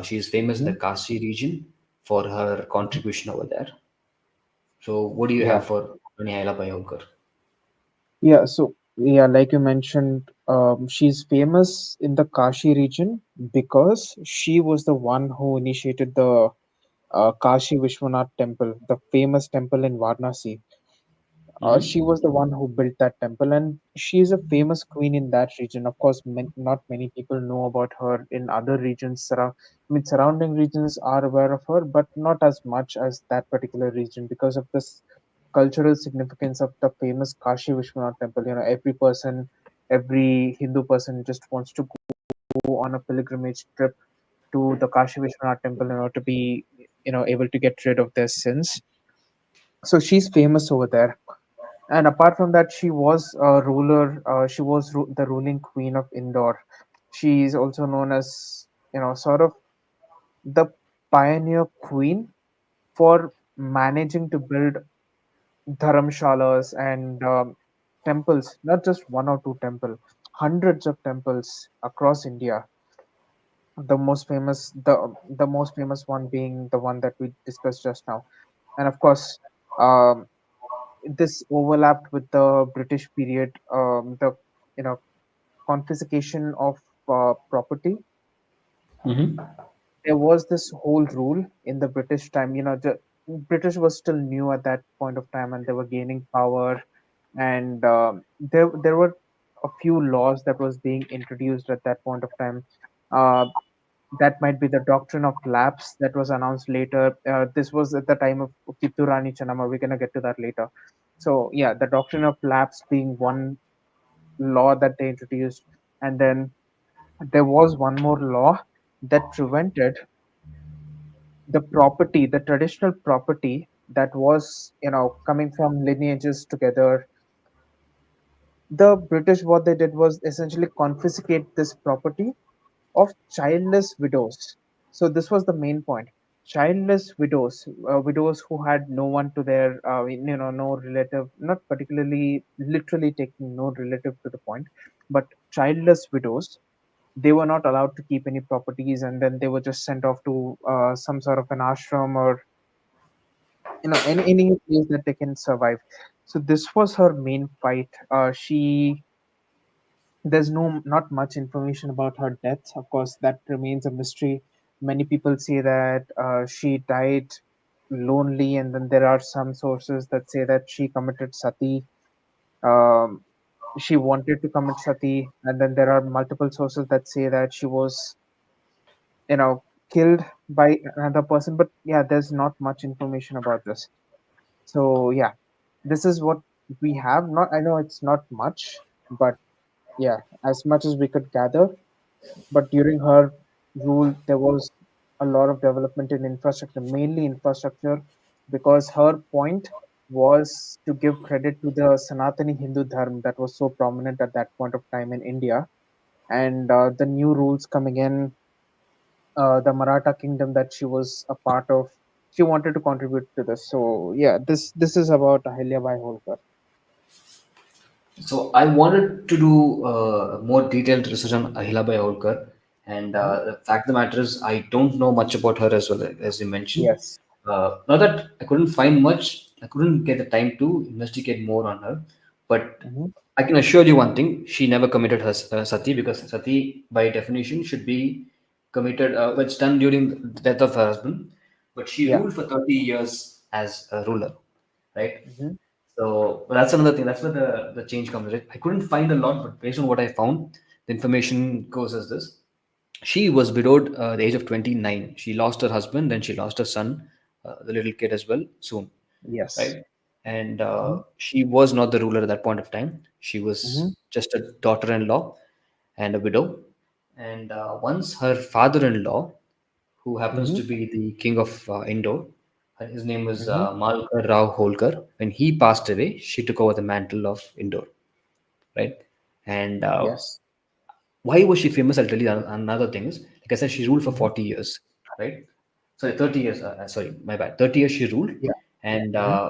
She is famous in the Hmm. Kashi region for her contribution over there. So, what do you Yeah. have for Nihayla Bayolkar? Yeah. So yeah, like you mentioned, she's famous in the Kashi region because she was the one who initiated the Kashi Vishwanath temple, the famous temple in Varanasi. She Mm-hmm. was the one who built that temple, and she is a famous queen in that region. Of course, not many people know about her in other regions. Surrounding regions are aware of her, but not as much as that particular region because of this cultural significance of the famous Kashi Vishwanath temple. Every person, every Hindu person just wants to go on a pilgrimage trip to the Kashi Vishwanath temple in order to be, able to get rid of their sins. So she's famous over there. And apart from that, she was a ruler. She was the ruling queen of Indore. She is also known as, sort of the pioneer queen for managing to build dharamshalas and temples, not just one or two temple, hundreds of temples across India. The most famous one being the one that we discussed just now, and of course, um, this overlapped with the British period. The you know confiscation of property. Mm-hmm. There was this whole rule in the British time. The British was still new at that point of time, and they were gaining power. And there were a few laws that was being introduced at that point of time. Uh, that might be the doctrine of lapse that was announced later. This was at the time of Kitturani Chanama. We're gonna get to that later. So yeah, the doctrine of lapse being one law that they introduced, and then there was one more law that prevented the traditional property that was, coming from lineages together. The British, what they did was essentially confiscate this property of childless widows. So this was the main point. Childless widows, widows who had no one to their, no relative, not particularly literally taking no relative to the point, but childless widows. They were not allowed to keep any properties, and then they were just sent off to some sort of an ashram, or any place that they can survive. So this was her main fight. There's not much information about her death. Of course, that remains a mystery. Many people say that she died lonely, and then there are some sources that say that she committed sati. Um, she wanted to commit sati, and then there are multiple sources that say that she was, you know, killed by another person. But yeah, there's not much information about this. So yeah, this is what we have. Not, I know it's not much, But yeah, as much as we could gather, but during her rule, there was a lot of development in infrastructure, mainly infrastructure, because her point was to give credit to the Sanatani Hindu Dharma that was so prominent at that point of time in India. And the new rules coming in, the Maratha kingdom that she was a part of, she wanted to contribute to this. So yeah, this is about Ahilya Bai Holkar. So I wanted to do more detailed research on Ahilabai Holkar, and Mhm. the fact of the matter is I don't know much about her as well as you mentioned. Yes. Not that I couldn't find much, I couldn't get the time to investigate more on her, but Hmm. I can assure you one thing: she never committed her sati, because sati, by definition, should be committed when it's done during the death of her husband. But she Yeah. ruled for 30 years as a ruler, right? Hmm. So that's another thing. That's where the change comes. Right? I couldn't find a lot, but based on what I found, the information goes as this: she was widowed at the age of 29. She lost her husband, then she lost her son, the little kid as well, soon, Yes. right? And Hmm. she was not the ruler at that point of time. She was Hmm. just a daughter-in-law and a widow. And once her father-in-law, who happens Hmm. to be the king of Indore, his name was Hmm. Malkar Rao Holkar. When he passed away, she took over the mantle of Indore, right? And Yes. why was she famous? I'll tell you another thing is, like I said, she ruled for Hmm. 40 years, right? Sorry, 30 years. Sorry, my bad. 30 years she ruled. Yeah. And Hmm.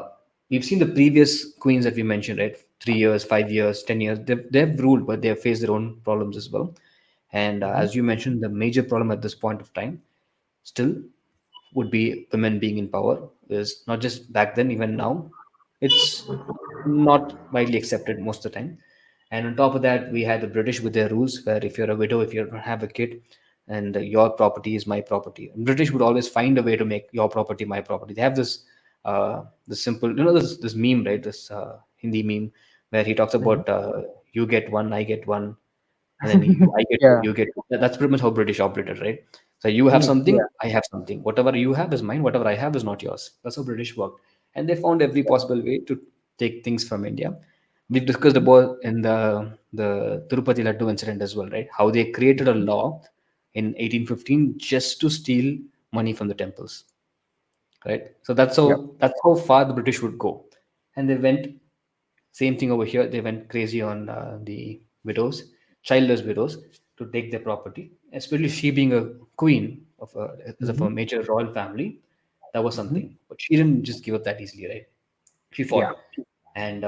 we've seen the previous queens that we mentioned, right? 3 years, 5 years, 10 years. They've ruled, but they have faced their own problems as well. And Hmm. as you mentioned, the major problem at this point of time still would be women being in power. Is not just back then, even now it's not widely accepted most of the time. And on top of that, we had the British with their rules, where if you're a widow, if you don't have a kid, and your property is my property. British would always find a way to make your property my property. They have this simple, this meme, right? This Hindi meme where he talks Hmm. about you get one, I get one, and then I get two, Yeah. you get two. That's pretty much how British operated, right? So you have Mm, something, yeah. I have something. Whatever you have is mine. Whatever I have is not yours. That's how British worked, and they found every Yeah. possible way to take things from India. We've discussed Hmm. about in the Tirupati Laddu incident as well, right? How they created a law in 1815 just to steal money from the temples, right? So Yep. that's how far the British would go, and they went same thing over here. They went crazy on the widows, childless widows, to take their property. Especially she being a queen of as of Hmm. a major royal family, that was Hmm. something. But she didn't just give up that easily, right? She Yeah. fought, and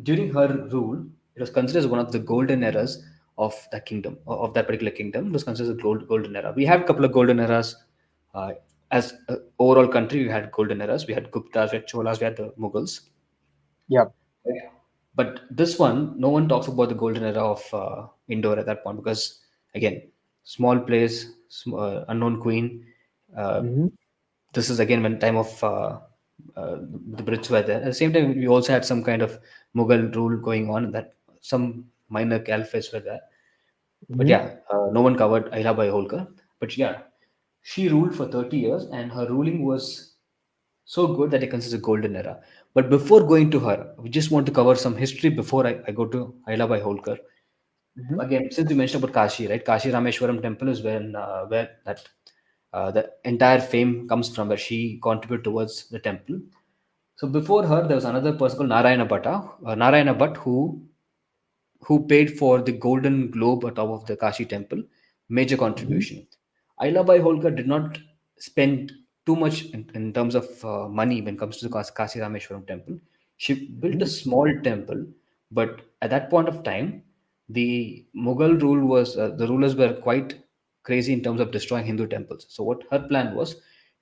during her rule, it was considered as one of the golden eras of the kingdom, of that particular kingdom. It was considered a golden era. We had a couple of golden eras. Uh, as a overall country, we had golden eras. We had Guptas, we had Cholas, we had the Mughals. Yep. Right. But this one, no one talks about the golden era of Indore at that point, because again, small place, unknown queen. Uh, Hmm. this is again when time of uh, the Brits were there. At the same time, we also had some kind of Mughal rule going on. That some minor caliphates were there. But Hmm. yeah, no one covered Ahilyabai Holkar. But yeah, she ruled for 30 years, and her ruling was so good that it considers a golden era. But before going to her, we just want to cover some history before I go to Ahilyabai Holkar. Hmm. Again, since you mentioned about Kashi, right? Kashi Rameshwaram temple is where that the entire fame comes from, where she contributed towards the temple. So before her, there was another person called Narayana Bhatt, who paid for the golden globe atop of the Kashi temple, major Hmm. contribution. Ailabai Holkar did not spend too much in terms of money when it comes to the Kashi Rameshwaram temple. She built a Hmm. small temple, but at that point of time, the Mughal rule was the rulers were quite crazy in terms of destroying Hindu temples. So what her plan was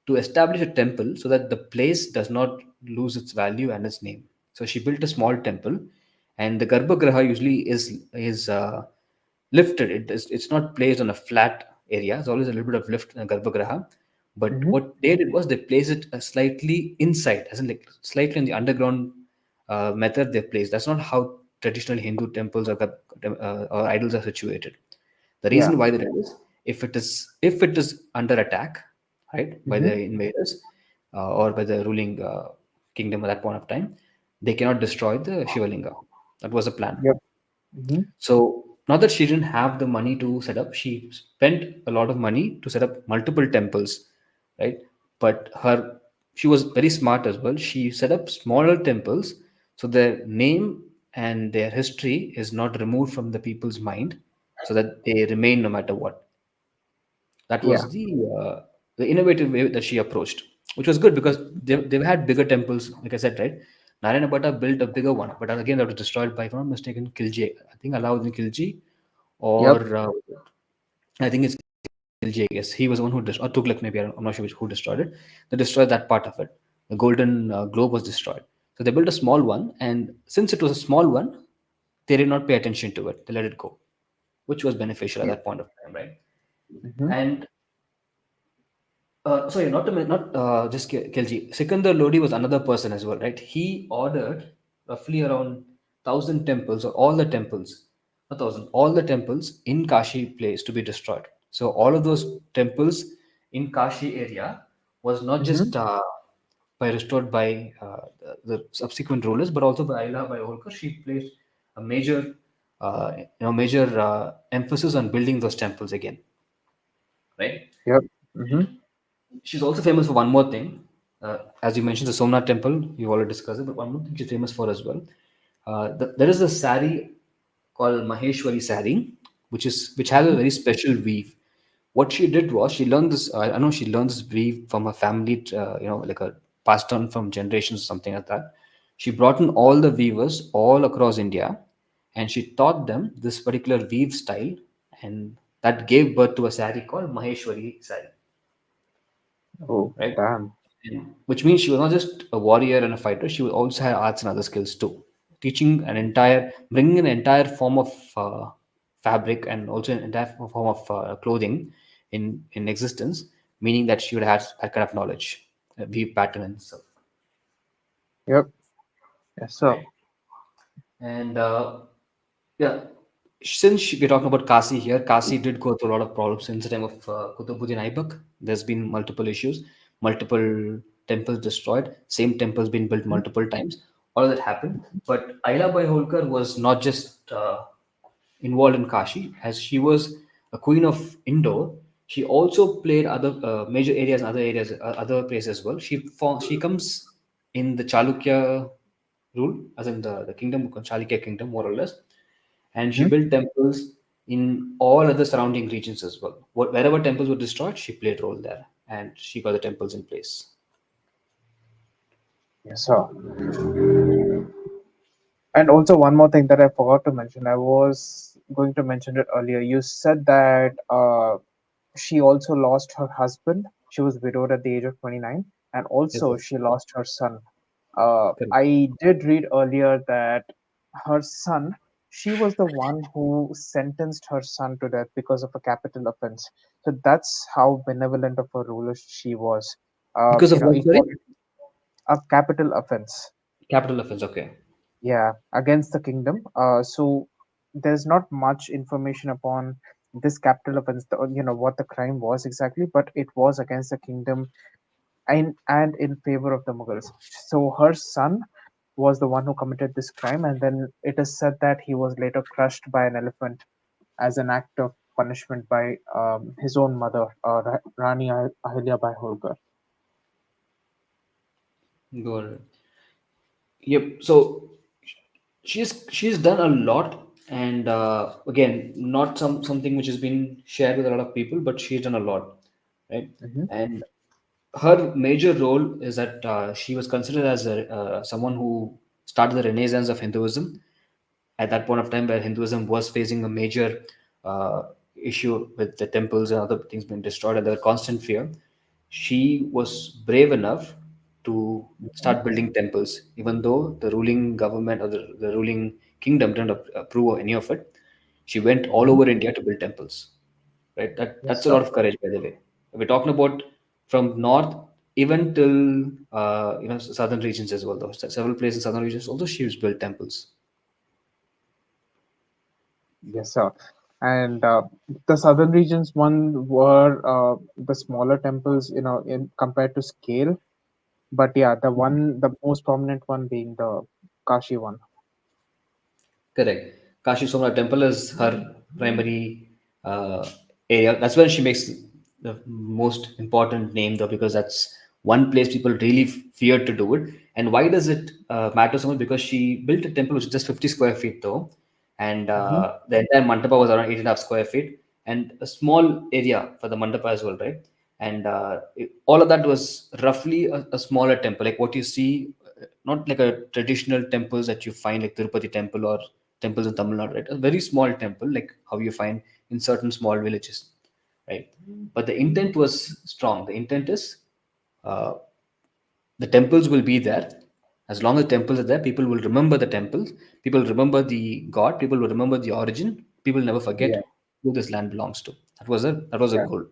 to establish a temple so that the place does not lose its value and its name. So she built a small temple, and the Garbhagriha usually is lifted. It's not placed on a flat area. There's always a little bit of lift in a Garbhagriha. But Hmm. what they did was they placed it slightly inside, as in like slightly in the underground method they placed. That's not how traditional Hindu temples or idols are situated. The Yeah. reason why they did is if it is under attack, right, by Hmm. the invaders or by the ruling kingdom at that point of time, they cannot destroy the Shivalinga. That was the plan. Yep. Mm-hmm. So not that she didn't have the money to set up, she spent a lot of money to set up multiple temples, right? But she was very smart as well. She set up smaller temples so their name and their history is not removed from the people's mind, so that they remain no matter what. That Yeah. was the innovative way that she approached, which was good because they've had bigger temples, like I said, right? Narayana Bhatta built a bigger one, but again that was destroyed by, if I'm not mistaken, Khilji. I think Alauddin Khilji, or Yep. I think it's Khilji. I guess he was the one who destroyed, or Tughlaq maybe. I'm not sure who destroyed it. They destroyed that part of it. The golden globe was destroyed. So they built a small one, and since it was a small one, they did not pay attention to it. They let it go, which was beneficial at Yeah. that point of time, right? Mm-hmm. And sorry, not to not just Khilji. Sikandar Lodi was another person as well, right? He ordered roughly around 1,000 temples, or all the temples, a thousand, all the temples in Kashi place to be destroyed. So all of those temples in Kashi area was not Mm-hmm. just by restored by the subsequent rulers, but also by Ayla by Holkar. She placed a major emphasis on building those temples again, right? Yep. Mm-hmm. She's also famous for one more thing. As you mentioned, the Somnath temple, you already discussed it, but one more thing she's famous for as well. There is a sari called Maheshwari sari, which has a very special weave. What she did was she learned this. I know she learned this weave from her family, like a passed on from generations or something like that. She brought in all the weavers all across India, and she taught them this particular weave style, and that gave birth to a sari called Maheshwari sari, Oh, right? damn. Which means she was not just a warrior and a fighter; she also had arts and other skills too. Teaching bringing an entire form of fabric and also an entire form of clothing in existence, meaning that she would have that kind of knowledge, weave pattern and stuff, Yep. Yes, sir. right? And yeah, since we're talking about Kasi here, Kasi did go through a lot of problems since the time of Qutbuddin Aibak. There's been multiple issues, multiple temples destroyed, same temples been built Mm-hmm. multiple times. All of that happened. But Ayla Bai Holkar was not just involved in Kashi, as she was a queen of Indore. She also played other major areas and other areas, other places as well. She comes in the Chalukya rule, as in the kingdom, Chalukya kingdom, more or less, and she Mm-hmm. built temples in all other surrounding regions as well. Wherever temples were destroyed, she played role there, and she got the temples in place. Yes, sir. And also one more thing that I forgot to mention. I was going to mention it earlier. You said that she also lost her husband. She was widowed at the age of 29, and Yes, also sir. she lost her son. Correct. I did read earlier that her son, she was the one who sentenced her son to death because of a capital offense. So that's how benevolent of a ruler she was. Because of what? Sorry, A capital offense, capital offense. Okay. yeah, against the kingdom. So there's not much information upon this capital offense, what the crime was exactly, but it was against the kingdom and in favor of the Mughals. So her son was the one who committed this crime, and then it is said that he was later crushed by an elephant as an act of punishment by his own mother, Rani Ahilya Bai Holkar. Got it. Yep. So she's done a lot, and again, not something which has been shared with a lot of people, but she's done a lot, right? Hmm. And her major role is that she was considered as someone who started the renaissance of Hinduism at that point of time, where Hinduism was facing a major uh, issue with the temples and other things being destroyed, and there was constant fear. She was brave enough to start building temples, even though the ruling government or the ruling kingdom didn't approve of any of it. She went all Hmm. over India to build temples. Right? Yes, That's a sir. lot of courage, by the way. We're talking about from north even till southern regions as well. Though several places in southern regions, also she's built temples. Yes, sir. And the southern regions one were the smaller temples, in compared to scale. But yeah, the most prominent one being the Kashi one. Correct. Kashi Somnath temple is her primary uh, area. That's where she makes the most important name, though, because that's one place people really feared to do it. And why does it matter so much? Because she built a temple which is just 50 square feet, though, and Mm-hmm. the entire mandapa was around 8.5 square feet, and a small area for the mandapa as well, right? And all of that was roughly a smaller temple, like what you see, not like a traditional temples that you find like Tirupati temple or temples in Tamil Nadu, right? A very small temple, like how you find in certain small villages, right? But the intent was strong. The intent is uh, the temples will be there. As long as temples are there, people will remember the temples. People remember the god. People will remember the origin. People never Yeah. forget who this land belongs to. That was a Yeah. goal,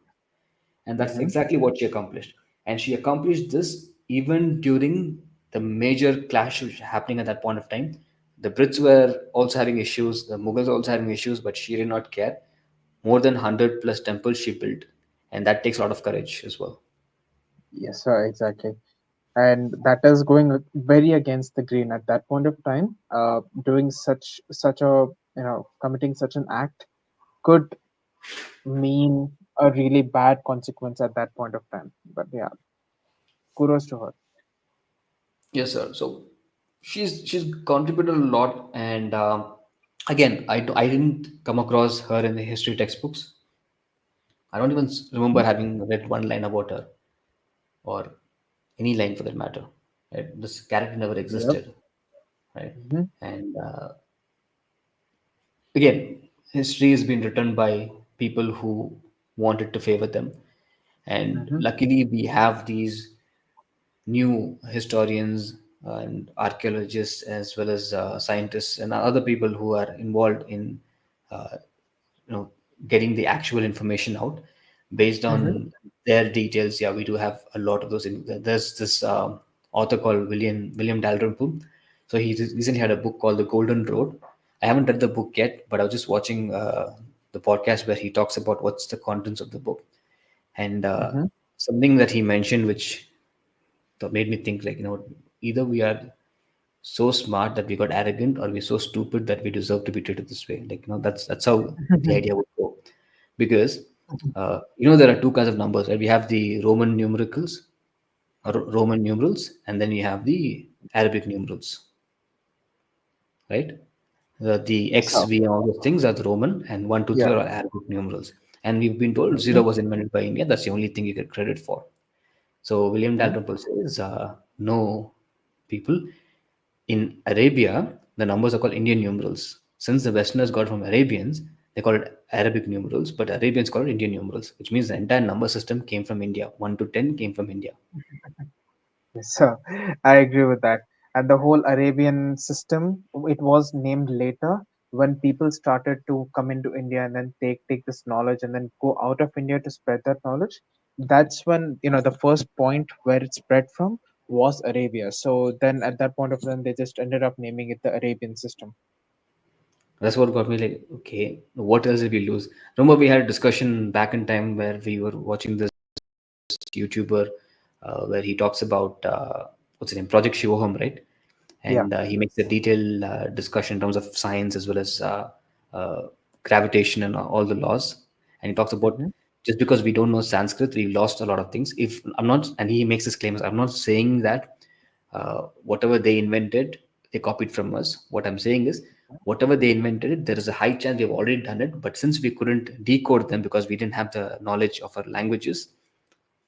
and that's Mm-hmm. exactly what she accomplished. And she accomplished this even during the major clash which was happening at that point of time. The Brits were also having issues, the Mughals were also having issues, but she did not care. More than 100 plus temples she built, and that takes a lot of courage as well. Yes, sir, exactly. And that is going very against the grain at that point of time. Doing such a, committing such an act could mean a really bad consequence at that point of time. But yeah, kudos to her. Yes, sir. So she's contributed a lot, and again, I didn't come across her in the history textbooks. I don't even remember having read one line about her, or any line for that matter. Right? This character never Yep. existed, right? Mm-hmm. And again, history has been written by people who wanted to favor them, and Mm-hmm. luckily we have these new historians and archaeologists as well as scientists and other people who are involved in uh, you know getting the actual information out based Mm-hmm. on their details. Yeah, we do have a lot of those. There's this author called William Dalrymple. So he recently had a book called The Golden Road. I haven't read the book yet, but I was just watching the podcast where he talks about what's the contents of the book. And Mm-hmm. something that he mentioned which that made me think, like, either we are so smart that we got arrogant, or we're so stupid that we deserve to be treated this way. Like, that's how the idea would go. Because there are two kinds of numbers, right? We have the Roman numericals, or Roman numerals, and then you have the Arabic numerals, right? The Yes, X, sir. V, and all those things are the Roman, and one, two, three Yeah. are Arabic numerals. And we've been told Mm-hmm. zero was invented by India. That's the only thing you get credit for. So William Mm-hmm. Dalrymple says, no, people. In Arabia, the numbers are called Indian numerals. Since the Westerners got it from Arabians, they call it Arabic numerals, but Arabians call it Indian numerals, which means the entire number system came from India. 1 to 10 came from India. Yes, sir. I agree with that. And the whole Arabian system, it was named later when people started to come into India and then take this knowledge and then go out of India to spread that knowledge. That's when, the first point where it spread from was Arabia. So then at that point of time, they just ended up naming it the Arabian system. That's what got me like, okay, what else did we lose? Remember, we had a discussion back in time where we were watching this YouTuber where he talks about what's his name, Project Shivoham, right? Yeah. And he makes a detailed discussion in terms of science as well as uh, gravitation and all the laws. And he talks about, Hmm. just because we don't know Sanskrit, we lost a lot of things. If I'm not, and he makes his claims, I'm not saying that whatever they invented, they copied from us. What I'm saying is, whatever they invented, there is a high chance we've already done it. But since we couldn't decode them because we didn't have the knowledge of our languages,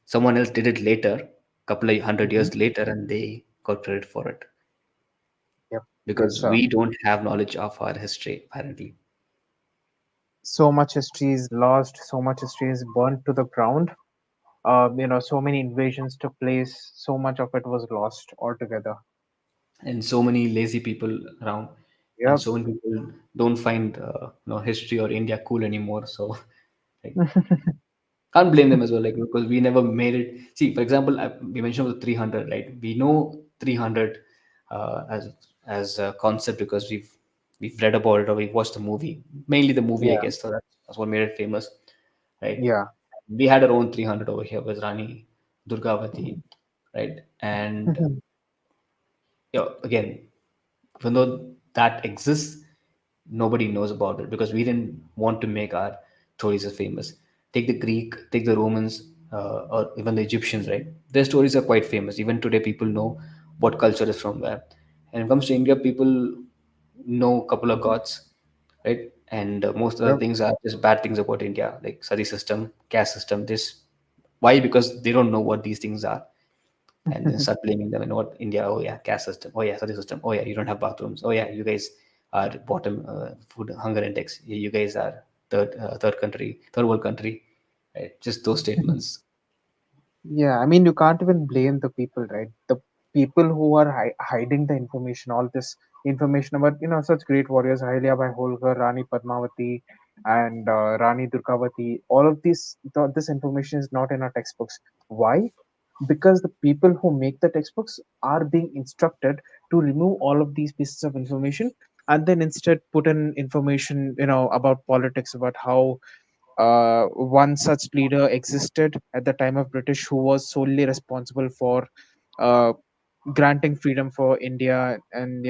someone else did it later, couple of hundred Hmm. years later, and they got credit for it Yep. Yes, because sir. we don't have knowledge of our history apparently. So much history is lost, so much history is burnt to the ground. So many invasions took place, so much of it was lost altogether. And so many lazy people around, and Yep. so many people don't find history or India cool anymore. So like, can't blame them as well, like, because we never made it. See, for example, we mentioned about the 300, right? We know 300 as a concept because we've read about it or we've watched the movie, mainly the movie, I Yeah. guess. So that's what made it famous, right? Yeah. We had our own 300 over here with Rani Durgavati, right? And again, even though that exists, nobody knows about it because we didn't want to make our stories as famous. Take the Greek, take the Romans, or even the Egyptians, right? Their stories are quite famous. Even today, people know what culture is from where. And when it comes to India, people know a couple of gods, right? And most of the Yep. things are just bad things about India, like sati system, caste system. This why? Because they don't know what these things are, and then start blaming them. You know what? India, oh yeah, caste system, oh yeah, sati system, oh yeah, you don't have bathrooms, oh yeah, you guys are bottom food hunger index, you guys are third world country, right? Just those statements. Yeah, I mean, you can't even blame the people, right? The people who are hiding the information, all this information about, such great warriors, Ahilyabai Holkar, Rani Padmavati, and Rani Durgavati, all of this information is not in our textbooks. Why? Because the people who make the textbooks are being instructed to remove all of these pieces of information and then instead put in information, about politics, about how one such leader existed at the time of British who was solely responsible for uh, granting freedom for India. And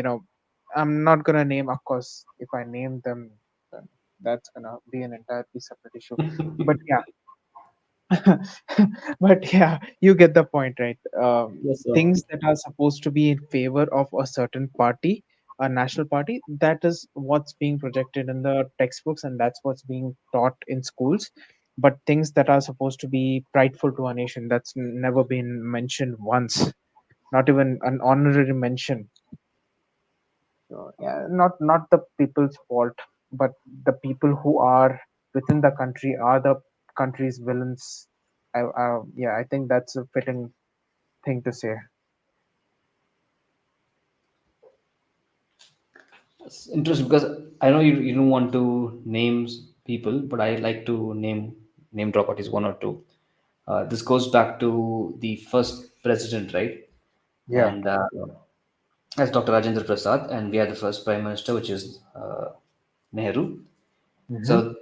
I'm not gonna name, of course, if I name them, then that's gonna be an entirely separate issue. But yeah, but yeah, you get the point, right? Yes, sir. Things that are supposed to be in favor of a certain party, a national party, that is what's being projected in the textbooks and that's what's being taught in schools. But things that are supposed to be prideful to our nation, that's never been mentioned once, not even an honorary mention. So yeah, not the people's fault, but the people who are within the country are the country's villains. Yeah, I think that's a fitting thing to say. It's interesting because I know you don't want to name people, but I like to name drop at least one or two. This goes back to the first president, right? Yeah. And that's Dr. Rajendra Prasad, and we had the first prime minister, which is Nehru. Mm-hmm. So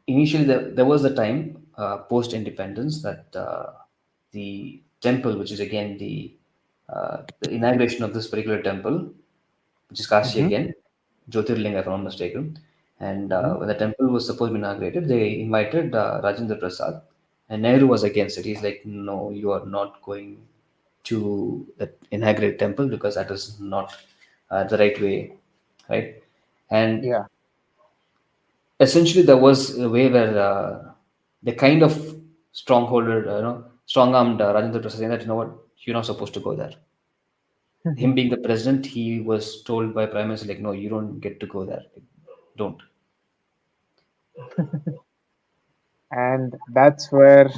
initially, there was a time post independence that the temple, which is again the inauguration of this particular temple, which is Kashi Mm-hmm. again, Jyotirlinga, if I'm not mistaken. And Mm-hmm. when the temple was supposed to be inaugurated, they invited Rajendra Prasad, and Nehru was against it. He's like, no, you are not going to the inaugurate temple because that is not the right way, right? And Yeah. essentially, there was a way where the kind of strongholder, strong-armed Rajendra Prasad saying that, you know what, you're not supposed to go there. Him being the president, he was told by prime minister like, no, you don't get to go there. Don't. And that's where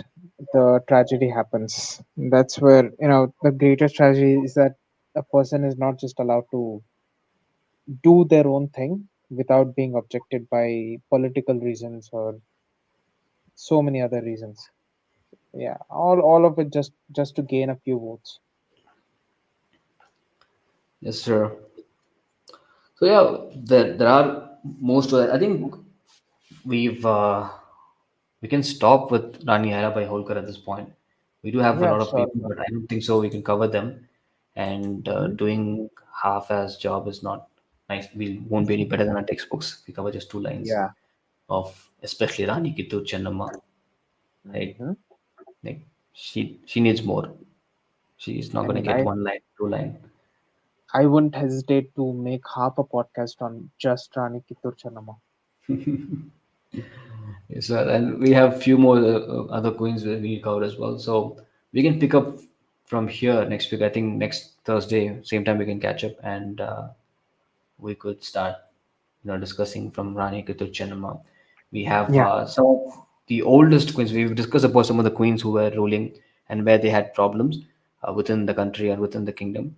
the tragedy happens. That's where, the greatest tragedy is that a person is not just allowed to do their own thing without being objected by political reasons or so many other reasons. Yeah, all of it just to gain a few votes. Yes, sir. So yeah, there are most of that. I think we've we can stop with Rani Hirabai Holkar at this point. We do have a Yeah, lot of sure, people, sure. but I don't think so. We can cover them, and Hmm. doing half-as job is not nice. We won't be any better than our textbooks. We cover just two lines Yeah. of, especially Rani Kittur Chennamma, right? Hmm. Like she needs more. She's not I going to mean, get I one line, two line. I wouldn't hesitate to make half a podcast on just Rani Kittur Channamma. Yes, sir. And we have few more other queens that we cover as well. So we can pick up from here next week. I think next Thursday, same time we can catch up and we could start, discussing from Rani to Chennamma. We have Yeah. some of the oldest queens. We've discussed about some of the queens who were ruling and where they had problems within the country and within the kingdom.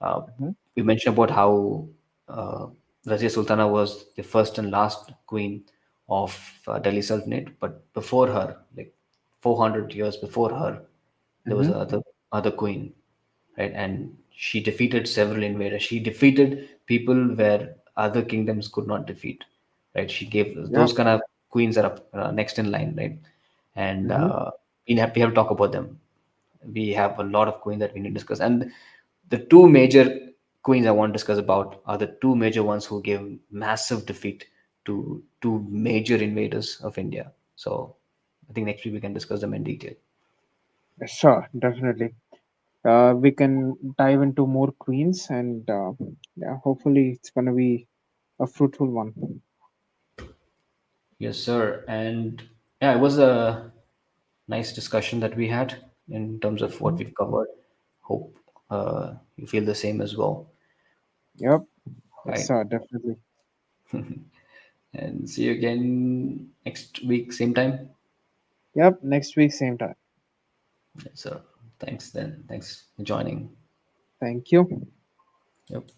Uh, Hmm. we mentioned about how uh, Razia Sultana was the first and last queen of Delhi Sultanate, but before her, like 400 years before her, there was Hmm. other queen, right? And she defeated several invaders. She defeated people where other kingdoms could not defeat, right? She gave Yeah. those kind of queens are up next in line, right? And Hmm. we have to talk about them. We have a lot of queens that we need to discuss, and the two major queens I want to discuss about are the two major ones who gave massive defeat to two major invaders of India. So I think next week we can discuss them in detail. Sure, definitely. We can dive into more queens, and yeah, hopefully it's gonna be a fruitful one. Yes, sir. And yeah, it was a nice discussion that we had in terms of what we've covered. Hope you feel the same as well, Yep. Yes, right? sir, definitely. And see you again next week, same time. Yep. Next week, same time. Yes, sir. Thanks then. Thanks for joining. Thank you. Yep.